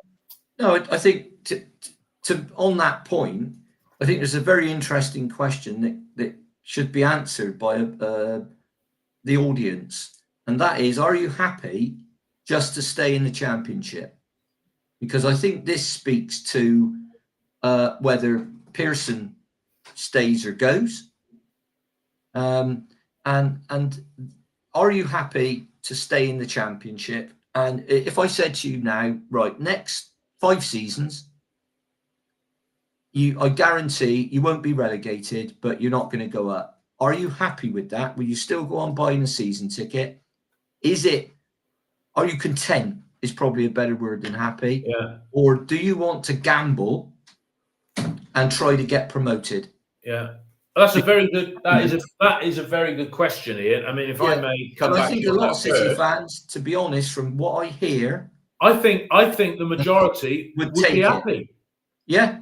I think to on that point, I think there's a very interesting question that should be answered by the audience, and that is: are you happy just to stay in the Championship? Because I think this speaks to whether Pearson stays or goes, and are you happy to stay in the Championship? And if I said to you now, right, next 5 seasons, I guarantee you won't be relegated, but you're not going to go up. Are you happy with that? Will you still go on buying a season ticket? Are you content is probably a better word than happy. Yeah. Or do you want to gamble and try to get promoted? Yeah. That's a very good. That is a very good question, Ian. I mean, if I may come back, I think a lot of City fans, to be honest, from what I hear, I think the majority would be happy. Yeah,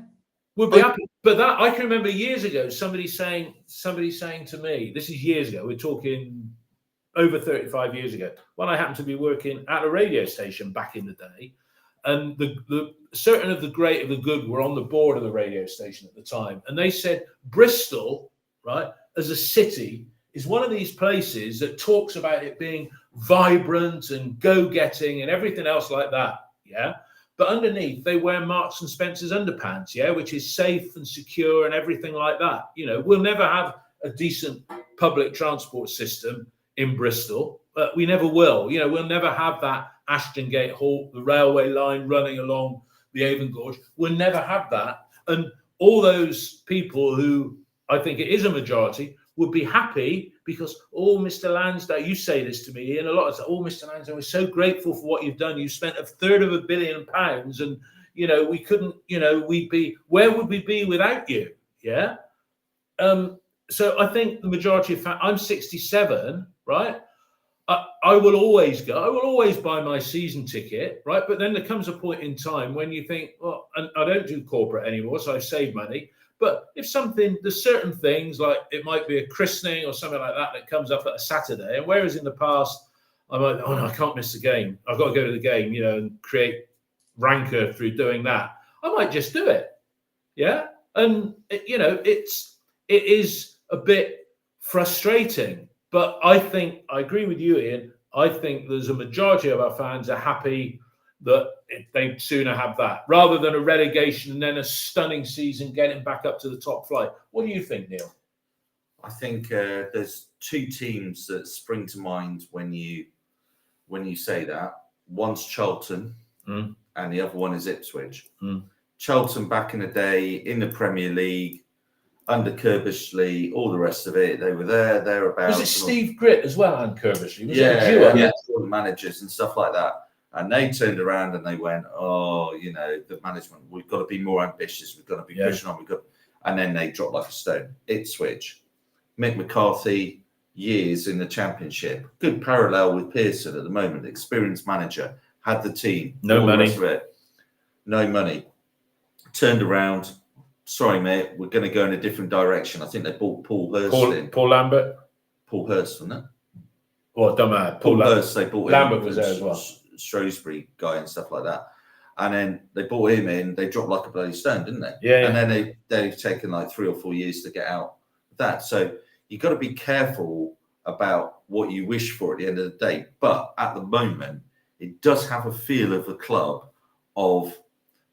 would be happy. But that I can remember years ago, somebody saying to me, this is years ago. We're talking over 35 years ago, when I happened to be working at a radio station back in the day, and the certain of the great of the good were on the board of the radio station at the time, and they said Bristol, right, as a city, is one of these places that talks about it being vibrant and go-getting and everything else like that, yeah. But underneath, they wear Marks and Spencer's underpants, yeah, which is safe and secure and everything like that. You know, we'll never have a decent public transport system in Bristol, but we never will. You know, we'll never have that Ashton Gate Halt, the railway line running along the Avon Gorge. We'll never have that. And all those people who, I think it is a majority, would be happy because, Mr. Lansdowne, you say this to me, Ian, a lot of times, Mr. Lansdowne, we're so grateful for what you've done. You spent £1/3 of £1 billion and, you know, we couldn't, you know, where would we be without you? Yeah. So I think the majority of I'm 67, right? I will always go. I will always buy my season ticket, right? But then there comes a point in time when you think, well, and I don't do corporate anymore, so I've saved money. But if there's certain things like it might be a christening or something like that comes up at a Saturday, and whereas in the past I might, no, I can't miss the game. I've got to go to the game, you know, and create rancor through doing that. I might just do it, yeah. And you know, it is a bit frustrating, but I think I agree with you, Ian. I think there's a majority of our fans are happy that they'd sooner have that rather than a relegation and then a stunning season getting back up to the top flight. What do you think, Neil? I think there's 2 teams that spring to mind when you say that. One's Charlton and the other one is Ipswich. Charlton back in the day in the Premier League, under Kerbishley, all the rest of it, they were thereabouts. Was it Steve Gritt as well and Kerbishley? Was it managers and stuff like that. And they turned around and they went, you know, the management, we've got to be more ambitious. We've got to be pushing on. And then they dropped like a stone. Ipswich, Mick McCarthy, years in the Championship. Good parallel with Pearson at the moment. Experienced manager, had the team. No money. The rest of it. No money. Turned around. Sorry, mate, we're going to go in a different direction. I think they bought Paul Hurst Paul Lambert? Paul Hurst, wasn't it? Well, don't matter. Paul Hurst, they bought Lambert was there as well. Shrewsbury guy and stuff like that. And then they brought him in, they dropped like a bloody stone, didn't they? Yeah. And then they've taken like 3 or 4 years to get out of that. So you've got to be careful about what you wish for at the end of the day. But at the moment, it does have a feel of a club of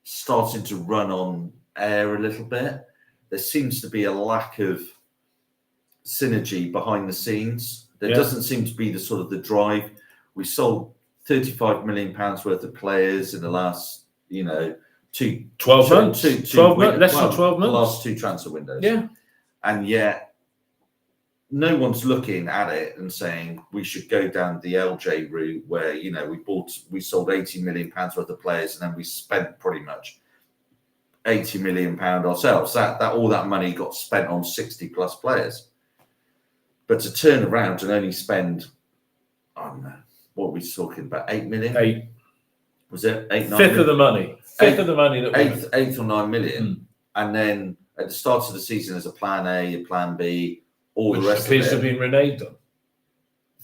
starting to run on air a little bit. There seems to be a lack of synergy behind the scenes. There doesn't seem to be the sort of the drive. We sold £35 million worth of players in the last, you know, 12 months, less than 12 months. The last 2 transfer windows. Yeah. And yet no one's looking at it and saying we should go down the LJ route where, you know, we sold £80 million worth of players and then we spent pretty much £80 million ourselves. That all that money got spent on 60 plus players. But to turn around and only spend, I don't know, what are we talking about? 8 million? 8. Was it 8, 9 Fifth million? Of the money. Fifth of the money that 8 or 9 million. And then at the start of the season, there's a plan A, a plan B. all Which the rest appears of to it. have been reneged on.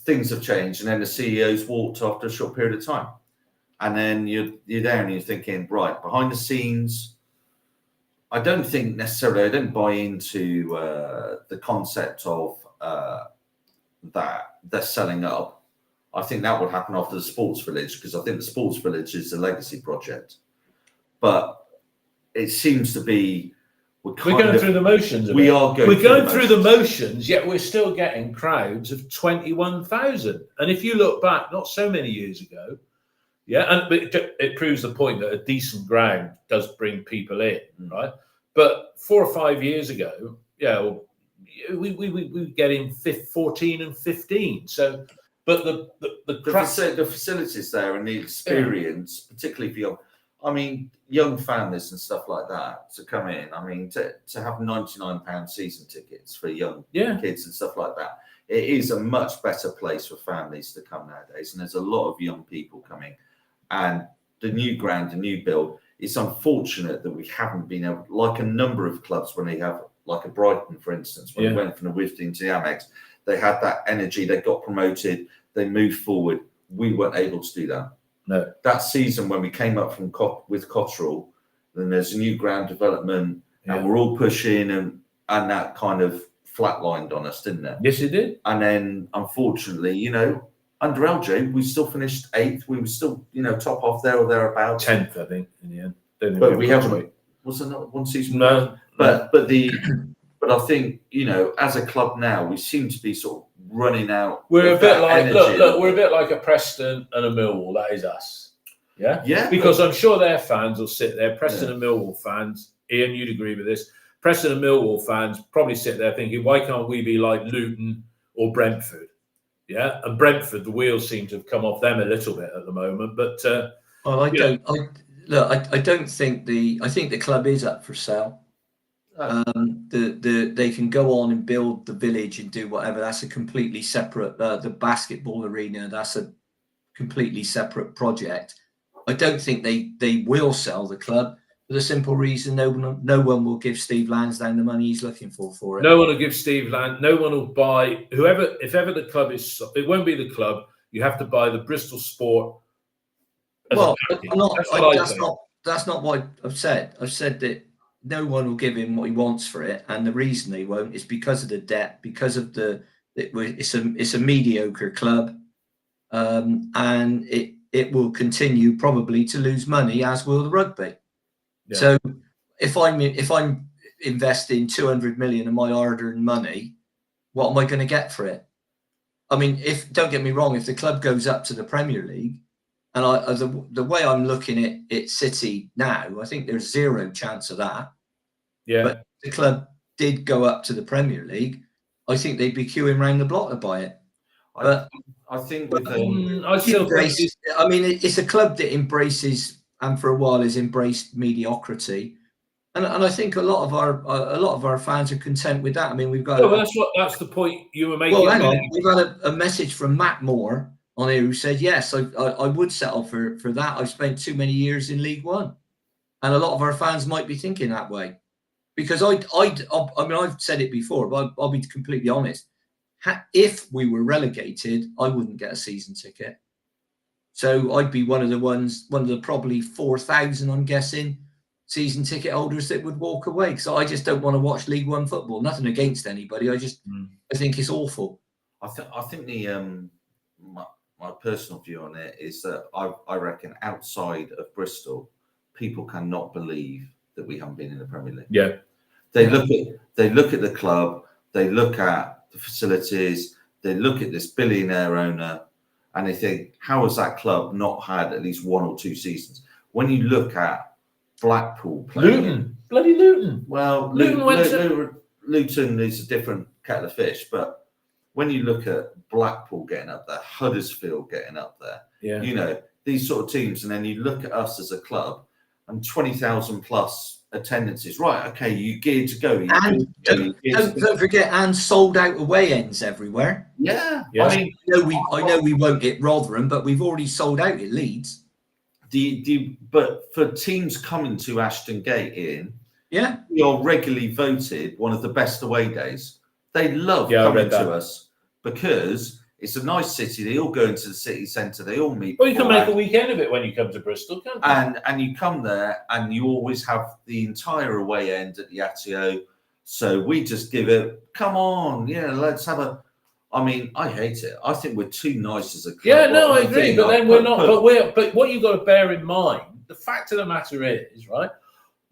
Things have changed, and then the CEO's walked after a short period of time. And then you're there and you're thinking, right, behind the scenes, I don't buy into the concept of that they're selling up. I think that would happen after the Sports Village, because I think the Sports Village is a legacy project. But it seems to be we're going through the motions. We're going through the motions, yet we're still getting crowds of 21,000. And if you look back, not so many years ago, but it proves the point that a decent ground does bring people in, right? But 4 or 5 years ago, we were getting 14 and 15. So, but the facilities there and the experience, particularly for young families and stuff like that, to come in. I mean, to have £99 season tickets for young kids and stuff like that, it is a much better place for families to come nowadays. And there's a lot of young people coming. And the new ground, the new build, it's unfortunate that we haven't been able, like a number of clubs, when they have, like a Brighton, for instance, when they went from the Withdean to the Amex, they had that energy, they got promoted, they moved forward. We weren't able to do that. No. That season when we came up from with Cotterell, then there's a new ground development, and we're all pushing, and that kind of flatlined on us, didn't it? Yes, it did. And then, unfortunately, under LJ, we still finished 8th. We were still, top off there or thereabouts. 10th, I think, in the end. But we haven't. Was there not one season? No. But I think, as a club now, we seem to be sort of running out. We're a bit like look. We're a bit like a Preston and a Millwall. That is us. Yeah. Yeah. Because I'm sure their fans will sit there. Preston and Millwall fans. Ian, you'd agree with this. Preston and Millwall fans probably sit there thinking, why can't we be like Luton or Brentford? Yeah, and Brentford, the wheels seem to have come off them a little bit at the moment. But I don't think I think the club is up for sale. They can go on and build the village and do whatever. That's a completely separate. The basketball arena, that's a completely separate project. I don't think they will sell the club for the simple reason no one will give Steve Lansdown the money he's looking for it. No one will give Steve Land. No one will buy whoever. If ever the club is, it won't be the club. You have to buy the Bristol Sport. Well, that's not what I've said. I've said that no one will give him what he wants for it, and the reason they won't is because of the debt, because of it's a mediocre club, and it will continue probably to lose money, as will the rugby. Yeah. So if I'm investing 200 million of my hard-earned money, what am I going to get for it? I mean, don't get me wrong, if the club goes up to the Premier League, and the way I'm looking at it, City now, I think there's zero chance of that. Yeah. But if the club did go up to the Premier League, I think they'd be queuing around the block to buy it. But I think it's a club that embraces, and for a while has embraced mediocrity, and I think a lot of our fans are content with that. I mean, we've got. Well, that's the point you were making. Well, hang on, we've got a message from Matt Moore on here who said, yes, I would settle for that. I've spent too many years in League One, and a lot of our fans might be thinking that way, because I mean, I've said it before, but I'll be completely honest. If we were relegated, I wouldn't get a season ticket. So I'd be one of the probably 4,000, I'm guessing, season ticket holders that would walk away, because I just don't want to watch League One football. Nothing against anybody. I think it's awful. I think my personal view on it is that I reckon outside of Bristol, people cannot believe that we haven't been in the Premier League. Yeah, they look at the club, they look at the facilities, they look at this billionaire owner, and they think, how has that club not had at least 1 or 2 seasons? When you look at Blackpool playing, bloody Luton. Well, Luton is a different kettle of fish, but when you look at Blackpool getting up there, Huddersfield getting up there, these sort of teams, and then you look at us as a club and 20,000 plus attendances. Right, okay, you geared to go. Don't forget, and sold out away ends everywhere. Yeah. I mean, I know we won't get Rotherham, but we've already sold out at Leeds. But for teams coming to Ashton Gate, Ian, yeah, we are regularly voted one of the best away days. They love coming to us because it's a nice city. They all go into the city centre. They all meet. Well, you can make a weekend of it when you come to Bristol, can't you? And you come there and you always have the entire away end at the Atio. So we just give it, come on, let's have a. I mean, I hate it. I think we're too nice as a club. Yeah, no, I agree. But then we're not. But what you've got to bear in mind, the fact of the matter is, right,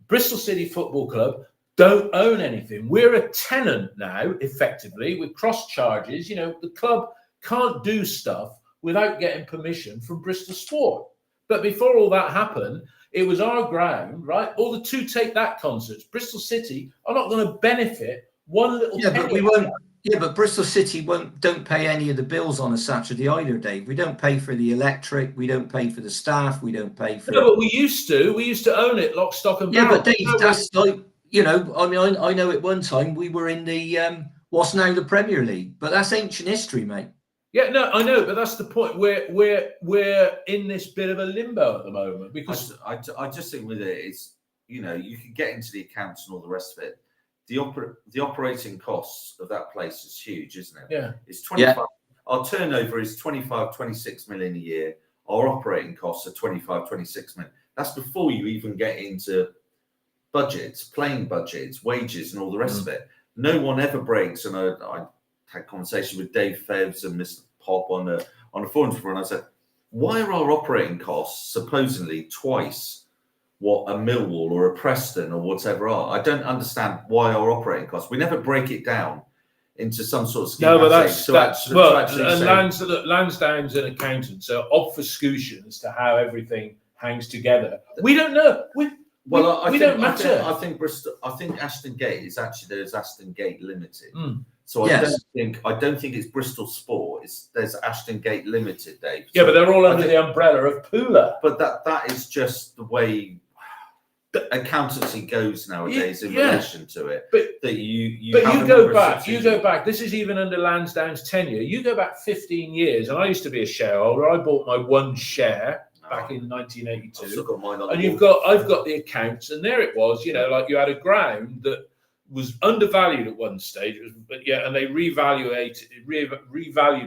Bristol City Football Club don't own anything. We're a tenant now, effectively, with cross charges. The club can't do stuff without getting permission from Bristol Sport. But before all that happened, it was our ground, right? All the Two Take That concerts, Bristol City are not going to benefit one little penny. But we won't. Yeah, but Bristol City don't pay any of the bills on a Saturday either, Dave. We don't pay for the electric. We don't pay for the staff. We don't pay for. No, but we used to. We used to own it, lock, stock, and barrel. Yeah, but Dave, that's like I mean, I know at one time we were in the what's now the Premier League, but that's ancient history, mate. Yeah, no, I know, but that's the point. We're in this bit of a limbo at the moment because I just think with it, it's you can get into the accounts and all the rest of it. The operating costs of that place is huge, isn't it? Yeah. It's 25. Yeah. Our turnover is 25, 26 million a year. Our operating costs are 25, 26 million. That's before you even get into budgets, playing budgets, wages, and all the rest of it. No one ever breaks. And I had a conversation with Dave Febs and Mr. Pop on a forum before, and I said, why are our operating costs supposedly twice what a Millwall or a Preston or whatever are? I don't understand why our operating costs. We never break it down into some sort of scheme. No, but Lansdown's an accountant, so obfuscation as to how everything hangs together. We don't know. We don't matter. I think Bristol. I think Ashton Gate is actually there's Ashton Gate Limited. So yes. I don't think it's Bristol Sport. There's Ashton Gate Limited, Dave. Yeah, but they're all under the umbrella of Pula. But that is just the way accountancy goes nowadays in relation to it. But you go back. This is even under Lansdown's tenure. You go back 15 years, and I used to be a shareholder. I bought my one share back in 1982. I've still got mine on and I've got the accounts, and there it was. Like you had a ground that was undervalued at one stage, and they revalued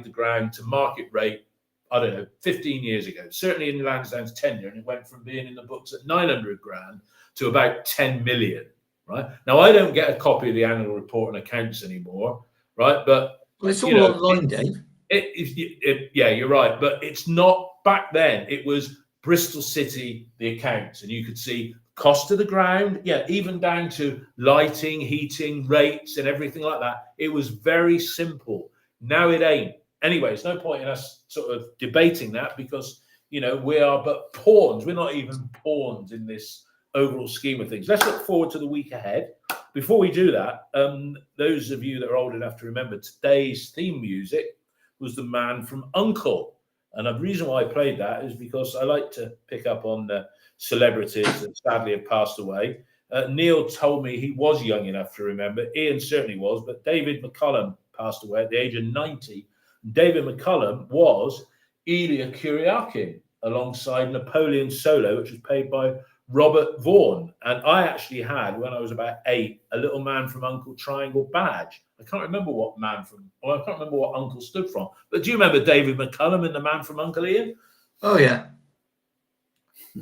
the ground to market rate. I don't know, 15 years ago, certainly in Lansdown's tenure, and it went from being in the books at 900 grand to about 10 million, right? Now, I don't get a copy of the annual report and accounts anymore, right? But it's all online, Dave. Yeah, you're right. But it's not back then. It was Bristol City, the accounts, and you could see cost of the ground, even down to lighting, heating, rates, and everything like that. It was very simple. Now it ain't. Anyway, there's no point in us sort of debating that because, we are but pawns. We're not even pawns in this overall scheme of things. Let's look forward to the week ahead. Before we do that, those of you that are old enough to remember, today's theme music was The Man from U.N.C.L.E. And the reason why I played that is because I like to pick up on the celebrities that sadly have passed away. Neil told me he was young enough to remember. Ian certainly was, but David McCullum passed away at the age of 90. David McCullum was Elia Kyriakin alongside Napoleon Solo, which was played by Robert Vaughan. And I actually had, when I was about 8, a little Man from U.N.C.L.E. triangle badge. I can't remember what U.N.C.L.E. stood from. But do you remember David McCullum and the Man from U.N.C.L.E., Ian? Oh, yeah.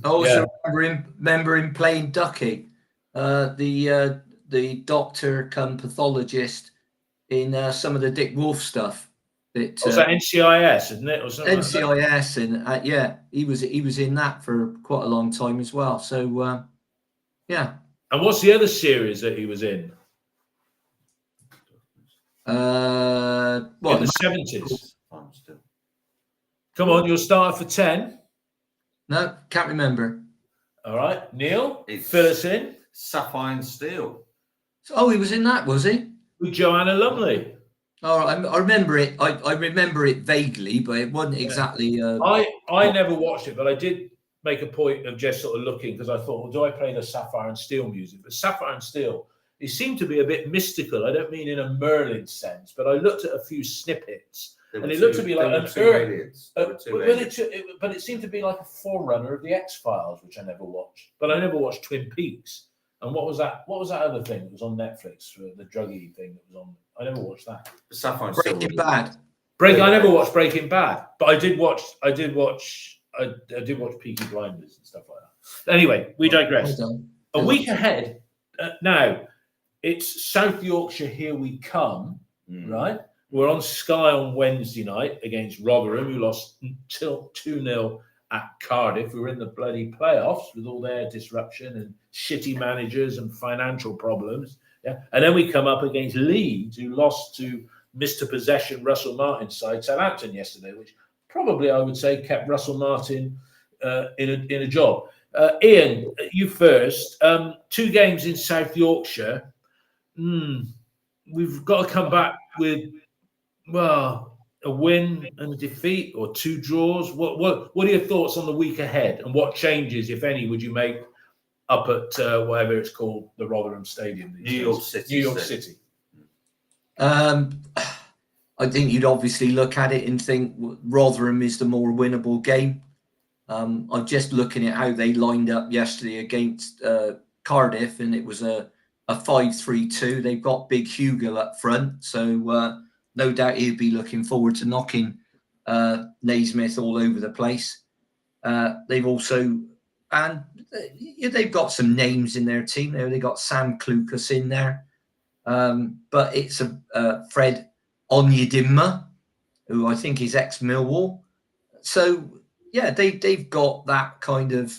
I also remember him playing Ducky, the doctor come pathologist in some of the Dick Wolf stuff. Was that NCIS, isn't it? Or something NCIS, like and he was in that for quite a long time as well. So, yeah. And what's the other series that he was in? In the 70s. Come on, you'll start for 10. No, can't remember. All right, Neil, fill us in. Sapphire and Steel. Oh, he was in that, was he? With Joanna Lumley. Oh, I remember it. I remember it vaguely, but it wasn't exactly. I never watched it, but I did make a point of just sort of looking because I thought, well, do I play the Sapphire and Steel music? But Sapphire and Steel, it seemed to be a bit mystical. I don't mean in a Merlin sense, but I looked at a few snippets, and it looked to be like an aliens. But it seemed to be like a forerunner of the X-Files, which I never watched. But I never watched Twin Peaks. And what was that? What was that other thing that was on Netflix? The druggy thing that was on. I never watched that. Breaking Bad. I never watched Breaking Bad, but I did watch Peaky Blinders and stuff like that. Anyway, we digress. A week ahead now. It's South Yorkshire. Here we come. Right. We're on Sky on Wednesday night against Rotherham, who lost 2-0 at Cardiff. We were in the bloody playoffs with all their disruption and shitty managers and financial problems. Yeah. And then we come up against Leeds, who lost to Mr. Possession Russell Martin's side, Southampton, yesterday, which probably, I would say, kept Russell Martin in a job. Ian, you first. 2 games in South Yorkshire. We've got to come back with, well, a win and a defeat or 2 draws. What are your thoughts on the week ahead, and what changes, if any, would you make up at whatever it's called, the Rotherham Stadium? New York City. I think you'd obviously look at it and think Rotherham is the more winnable game. I'm just looking at how they lined up yesterday against Cardiff, and it was a 5-3-2. They've got Big Hugill up front, so no doubt he'd be looking forward to knocking Naismith all over the place. They've also, and they've got some names in their team there. They got Sam Klukas in there, but it's a Fred Onyedinma, who I think is ex-Millwall. So yeah, they've got that kind of.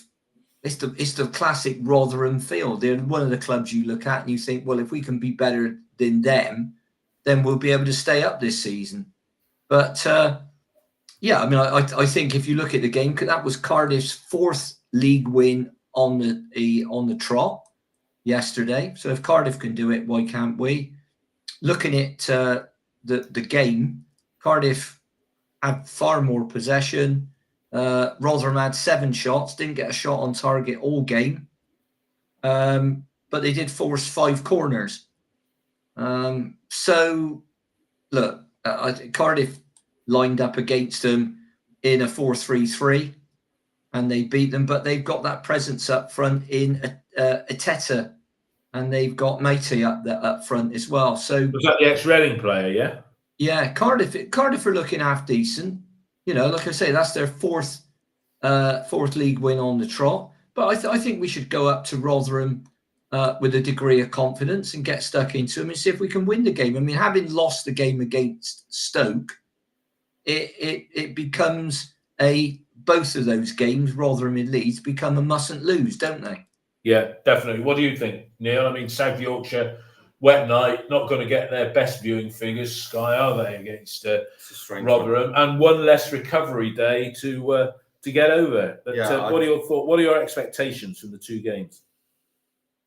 It's the classic Rotherham feel. They're one of the clubs you look at and you think, well, if we can be better than them, then we'll be able to stay up this season. But yeah, I mean, I think if you look at the game, that was Cardiff's 4th league win on the trot yesterday. So if Cardiff can do it, why can't we? Looking at the game, Cardiff had far more possession. Rotherham had 7 shots, didn't get a shot on target all game, but they did force 5 corners. So, look, Cardiff lined up against them in a 4-3-3, and they beat them. But they've got that presence up front in Ateta, and they've got Matey up front as well. So was that the ex-Reading player? Yeah. Yeah, Cardiff are looking half decent. You know, like I say, that's their 4th league win on the trot. But I think we should go up to Rotherham with a degree of confidence and get stuck into them and see if we can win the game. I mean, having lost the game against Stoke, it becomes both of those games, Rotherham and Leeds, become a mustn't lose, don't they? Yeah, definitely. What do you think, Neil? I mean, South Yorkshire, wet night, not going to get their best viewing figures, Sky, are they, against Rotherham? And one less recovery day to get over. But what are your thoughts? What are your expectations from the 2 games?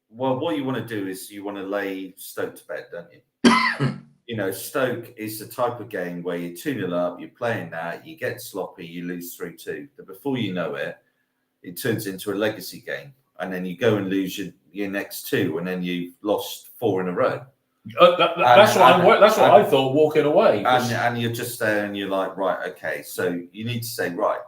Well, what you want to do is you want to lay Stoke to bed, don't you? You know, Stoke is the type of game where you're 2-0 up, you're playing that, you get sloppy, you lose 3-2. But before you know it, it turns into a legacy game. And then you go and lose your next 2, and then you've lost 4 in a row. That's what I thought walking away. And you're just there and you're like, right, okay. So you need to say, right,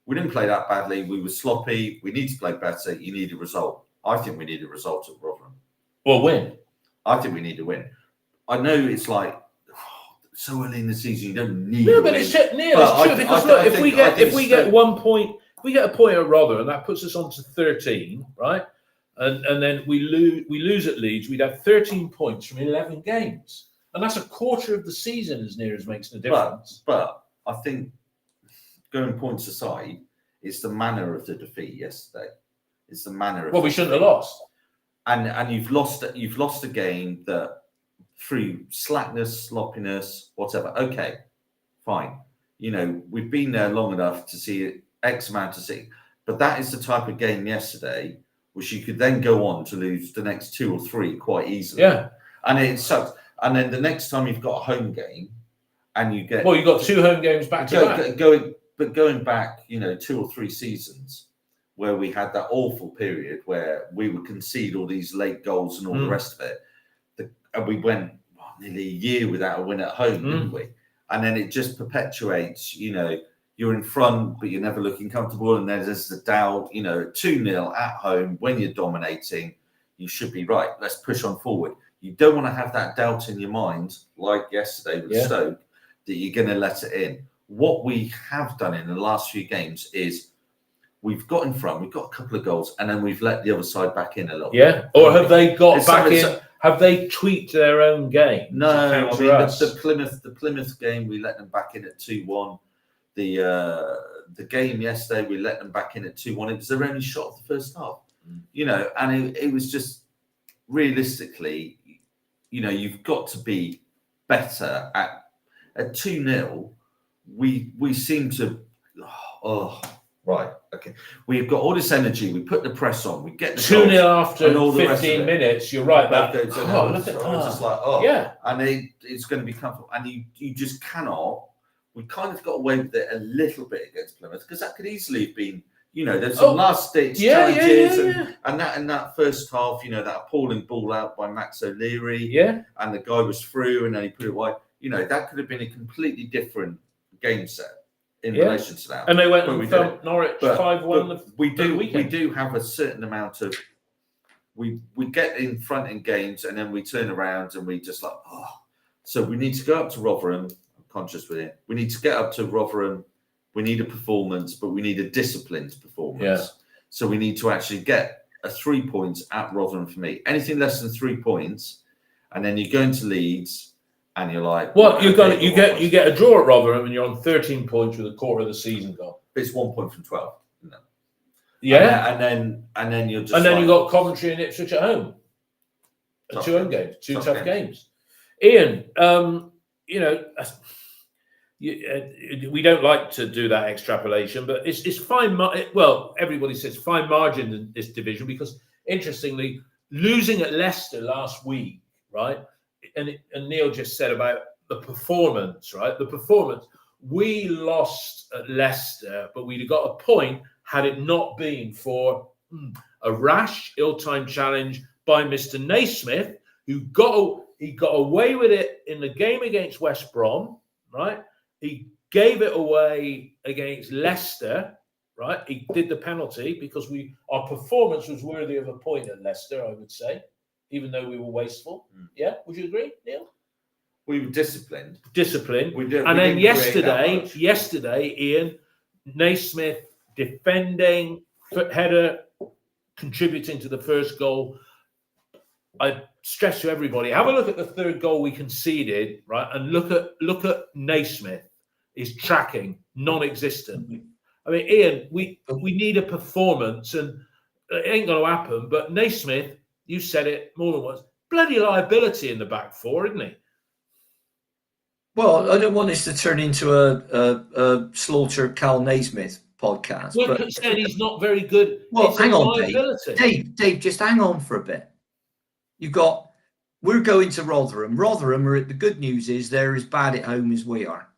we didn't play that badly. We were sloppy. We need to play better. You need a result. I think we need a result at Rotherham. Well, win. I think we need to win. I know it's like so early in the season, you don't need to win. But it's true, because look, if we get 1 point, if we get a point at Rotherham, that puts us on to 13, right? And then we lose at Leeds, we'd have 13 points from 11 games. And that's a quarter of the season, as near as makes a difference. But I think, going points aside, it's the manner of the defeat yesterday. It's the manner of we shouldn't have lost. And you've lost a game that through slackness, sloppiness, whatever. Okay, fine. You know, we've been there long enough to see X amount to see. But that is the type of game yesterday which you could then go on to lose the next 2 or 3 quite easily. Yeah. And it sucks. And then the next time you've got a home game and you get... Well, you've got 2 home games back to back. Going back, you know, 2 or 3 seasons where we had that awful period where we would concede all these late goals and all the rest of it. And we went nearly a year without a win at home, didn't we? And then it just perpetuates, you know, you're in front, but you're never looking comfortable. And then there's the doubt, you know, 2-0 at home when you're dominating, you should be right. Let's push on forward. You don't want to have that doubt in your mind, like yesterday with Stoke, that you're going to let it in. What we have done in the last few games is we've got in front, we've got a couple of goals, and then we've let the other side back in a little bit. Or have they got back in? Have they tweaked their own game? No, I mean the Plymouth game, we let them back in at 2-1. The game yesterday, we let them back in at 2-1. It was their only shot of the first half, and it was just realistically, you've got to be better at 2-0. We seem to, right, okay. We've got all this energy. We put the press on. We get the 2-0 after 15 minutes. You're right. Look at just like, and it's going to be comfortable. And you just cannot. We kind of got away with it a little bit against Plymouth because that could easily have been, there's some last ditch challenges and that in that first half, that appalling ball out by Max O'Leary, and the guy was through and then he put it wide. That could have been a completely different game set in relation to that. And they went and thumped Norwich 5-1. We do have a certain amount of we get in front in games and then we turn around and we just like so we need to go up to Rotherham. I'm conscious with it. We need to get up to Rotherham. We need a performance, but we need a disciplined performance. Yeah. So we need to actually get a 3 points at Rotherham for me. Anything less than 3 points, and then you go into Leeds. And you're like, you get a draw at Rotherham, and you're on 13 points with a quarter of the season gone. It's 1 point from 12. No. Yeah, and then you're just. And then you got Coventry and Ipswich at home. Two home games, two tough games. Ian, we don't like to do that extrapolation, but it's fine. Well, everybody says fine margin in this division because, interestingly, losing at Leicester last week, right? And Neil just said about the performance, right? The performance. We lost at Leicester, but we'd have got a point had it not been for a rash, ill-timed challenge by Mr. Naismith, who got away with it in the game against West Brom, right? He gave it away against Leicester, right? He did the penalty because our performance was worthy of a point at Leicester, I would say. Even though we were wasteful. Yeah, would you agree, Neil? We were disciplined. And then yesterday, Ian, Naismith defending, header, contributing to the first goal. I stress to everybody, have a look at the third goal we conceded, right? And look at Naismith. His tracking, non-existent. I mean, Ian, we need a performance, and it ain't going to happen, but Naismith, you said it more than once. Bloody liability in the back four, isn't he? Well, I don't want this to turn into a slaughter Cal Naismith podcast. Well, but saying he's not very good. Well, hang on, Dave, just hang on for a bit. We're going to Rotherham. The good news is they're as bad at home as we are.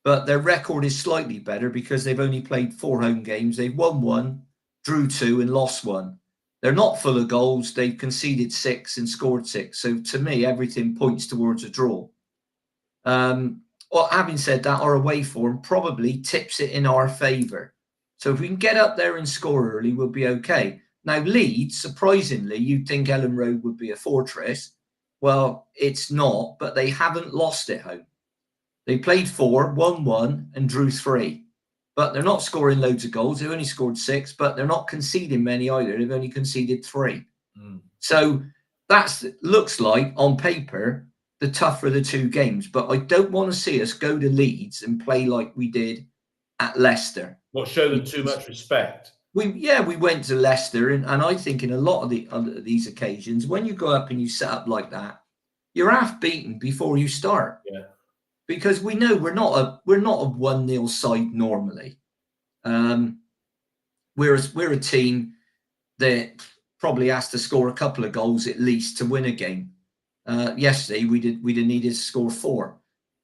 But their record is slightly better because they've only played 4 home games. They've won 1, drew 2, and lost 1. They're not full of goals. They've conceded 6 and scored 6. So to me, everything points towards a draw. Well, having said that, our away form probably tips it in our favour. So if we can get up there and score early, we'll be okay. Now, Leeds, surprisingly, you'd think Ellen Road would be a fortress. Well, it's not, but they haven't lost at home. They played 4, won 1, and drew 3. But they're not scoring loads of goals. They've only scored 6, but they're not conceding many either. They've only conceded 3. So that looks like, on paper, the tougher of the 2 games. But I don't want to see us go to Leeds and play like we did at Leicester. What, show them too much respect? We went to Leicester, and I think in a lot of these occasions, when you go up and you set up like that, you're half beaten before you start. Yeah. Because we know we're not a 1-0 side normally. We're a team that probably has to score a couple of goals at least to win a game. Yesterday we'd have needed to score 4,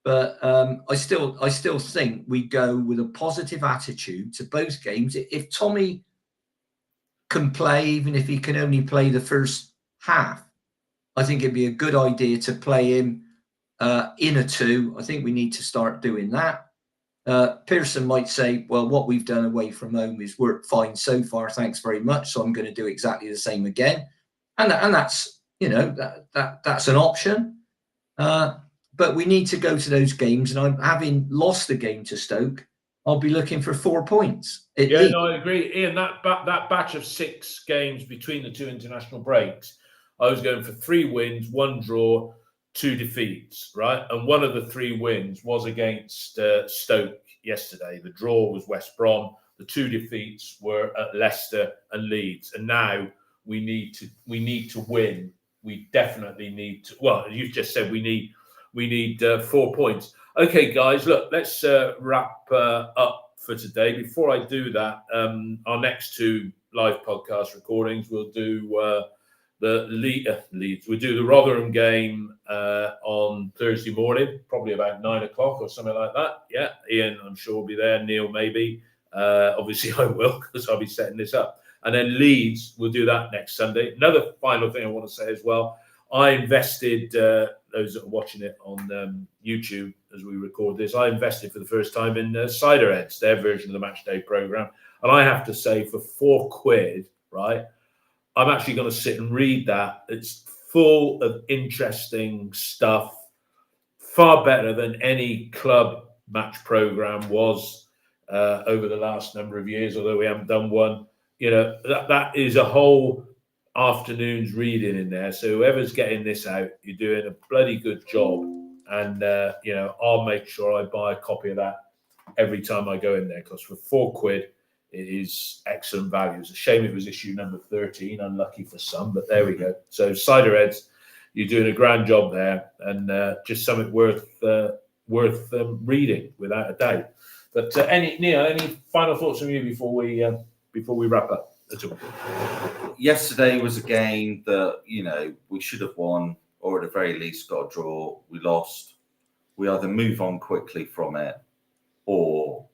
but I still think we go with a positive attitude to both games. If Tommy can play, even if he can only play the first half, I think it'd be a good idea to play him in a 2. I think we need to start doing that. Pearson might say, well, what we've done away from home has worked fine so far, thanks very much, so I'm going to do exactly the same again. and that's that's an option. But we need to go to those games, and I'm having lost the game to Stoke. I'll be looking for 4 points. No, I agree, Ian. That batch of 6 games between the 2 international breaks, I was going for 3 wins, 1 draw, 2 defeats, right? And one of the 3 wins was against Stoke yesterday. The draw was West Brom. The 2 defeats were at Leicester and Leeds. And now we need to win. We definitely need to. Well, you've just said we need 4 points. Okay, guys, look, let's wrap up for today. Before I do that, our next 2 live podcast recordings, we'll do the Leeds. We'll do the Rotherham game on Thursday morning, probably about 9 o'clock or something like that. Yeah, Ian, I'm sure will be there. Neil, maybe. Obviously, I will, because I'll be setting this up. And then Leeds, we'll do that next Sunday. Another final thing I want to say as well, I invested, those that are watching it on YouTube as we record this, I invested for the first time in Cider Heads, their version of the Matchday programme. And I have to say, for £4, right, I'm actually going to sit and read that. It's full of interesting stuff, far better than any club match programme was over the last number of years, although we haven't done one. That is a whole afternoon's reading in there. So whoever's getting this out, you're doing a bloody good job. And, I'll make sure I buy a copy of that every time I go in there, because for £4, it is excellent value. It's a shame it was issue number 13, unlucky for some, but there we go. So Cider Heads, you're doing a grand job there, and just something worth reading without a doubt. But any final thoughts from you before we wrap up? Yesterday was a game that we should have won, or at the very least got a draw. We lost. We either move on quickly from it, or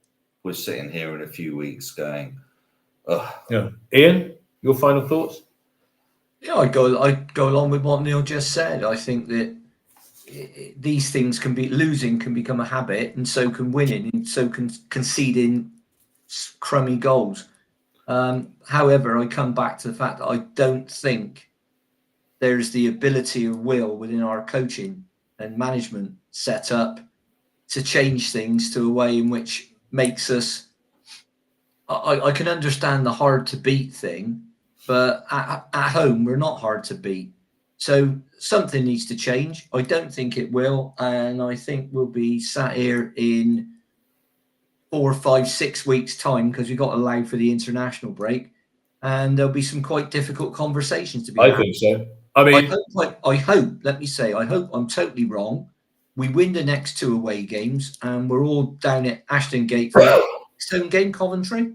we're sitting here in a few weeks going, ugh. Yeah. Ian, your final thoughts? Yeah, I go along with what Neil just said. I think that these things losing can become a habit, and so can winning, and so can conceding crummy goals. However, I come back to the fact that I don't think there's the ability or will within our coaching and management setup to change things to a way in which makes us. I can understand the hard to beat thing, but at home we're not hard to beat. So something needs to change. I don't think it will, and I think we'll be sat here in 4, 5, 6 weeks' time, because we've got to allow for the international break, and there'll be some quite difficult conversations to be had. I think so. I mean, I hope. Let me say, I hope I'm totally wrong. We win the next 2 away games, and we're all down at Ashton Gate for the next home game, Coventry.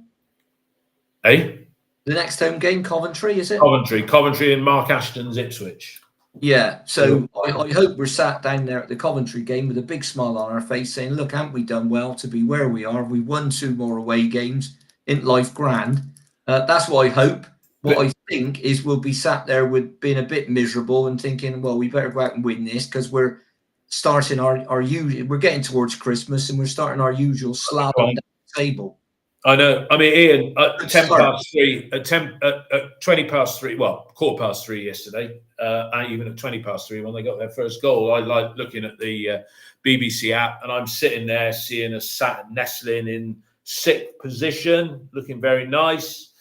Hey, the next home game, Coventry, is it? Coventry, and Mark Ashton's Ipswich. Yeah, so I hope we're sat down there at the Coventry game with a big smile on our face saying, look, haven't we done well to be where we are? We won 2 more away games. In life grand. That's what I hope. What I think is we'll be sat there with being a bit miserable and thinking, well, we better go out and win this, because we're starting our usual. We're getting towards Christmas, and we're starting our usual slalom down the table. I know. I mean, Ian, at 10 past 3, at 20 past 3, well, 3:15 yesterday, and even at 20 past 3 when they got their first goal, I like looking at the BBC app, and I'm sitting there seeing us sat nestling in 6th position, looking very nice.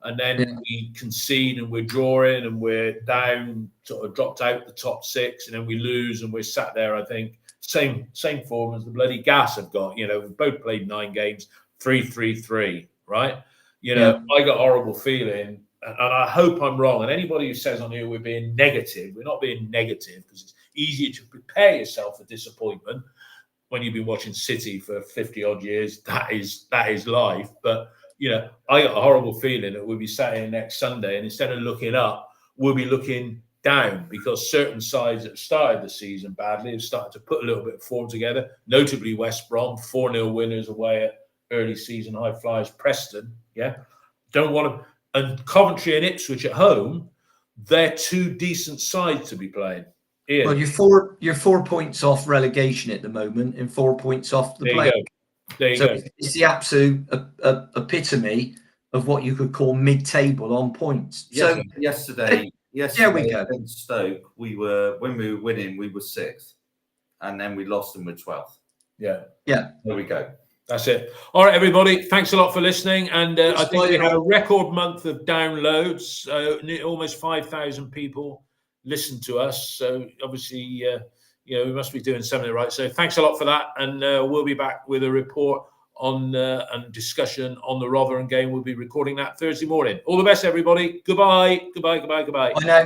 And then we concede, and we're drawing, and we're down, sort of dropped out the top 6, and then we lose, and we're sat there, I think, same form as the bloody Gas have got. We've both played 9 games, 3-3-3, right? I got a horrible feeling, and I hope I'm wrong. And anybody who says on here we're being negative, we're not being negative, because it's easier to prepare yourself for disappointment when you've been watching City for 50 odd years. That is life. But I got a horrible feeling that we'll be sat here next Sunday, and instead of looking up, we'll be looking down, because certain sides that started the season badly have started to put a little bit of form together, notably West Brom, 4-0 winners away at early season high flyers Preston. Don't want to, and Coventry and Ipswich at home, they're 2 decent sides to be playing. Ian. Well, you're 4 points off relegation at the moment, and 4 points off the play. There you go. It's the absolute epitome of what you could call mid-table on points. Yesterday, Yesterday, we go. against Stoke, when we were winning, we were 6th, and then we lost and we're 12th. Yeah. Yeah. There we go. That's it. All right, everybody. Thanks a lot for listening. And I think we had a record month of downloads. Almost 5,000 people listened to us. So obviously, we must be doing something right. So thanks a lot for that. And we'll be back with a report on and discussion on the Rotherham game. We'll be recording that Thursday morning. All the best, everybody. Goodbye. Goodbye. Goodbye. Goodbye. Bye now.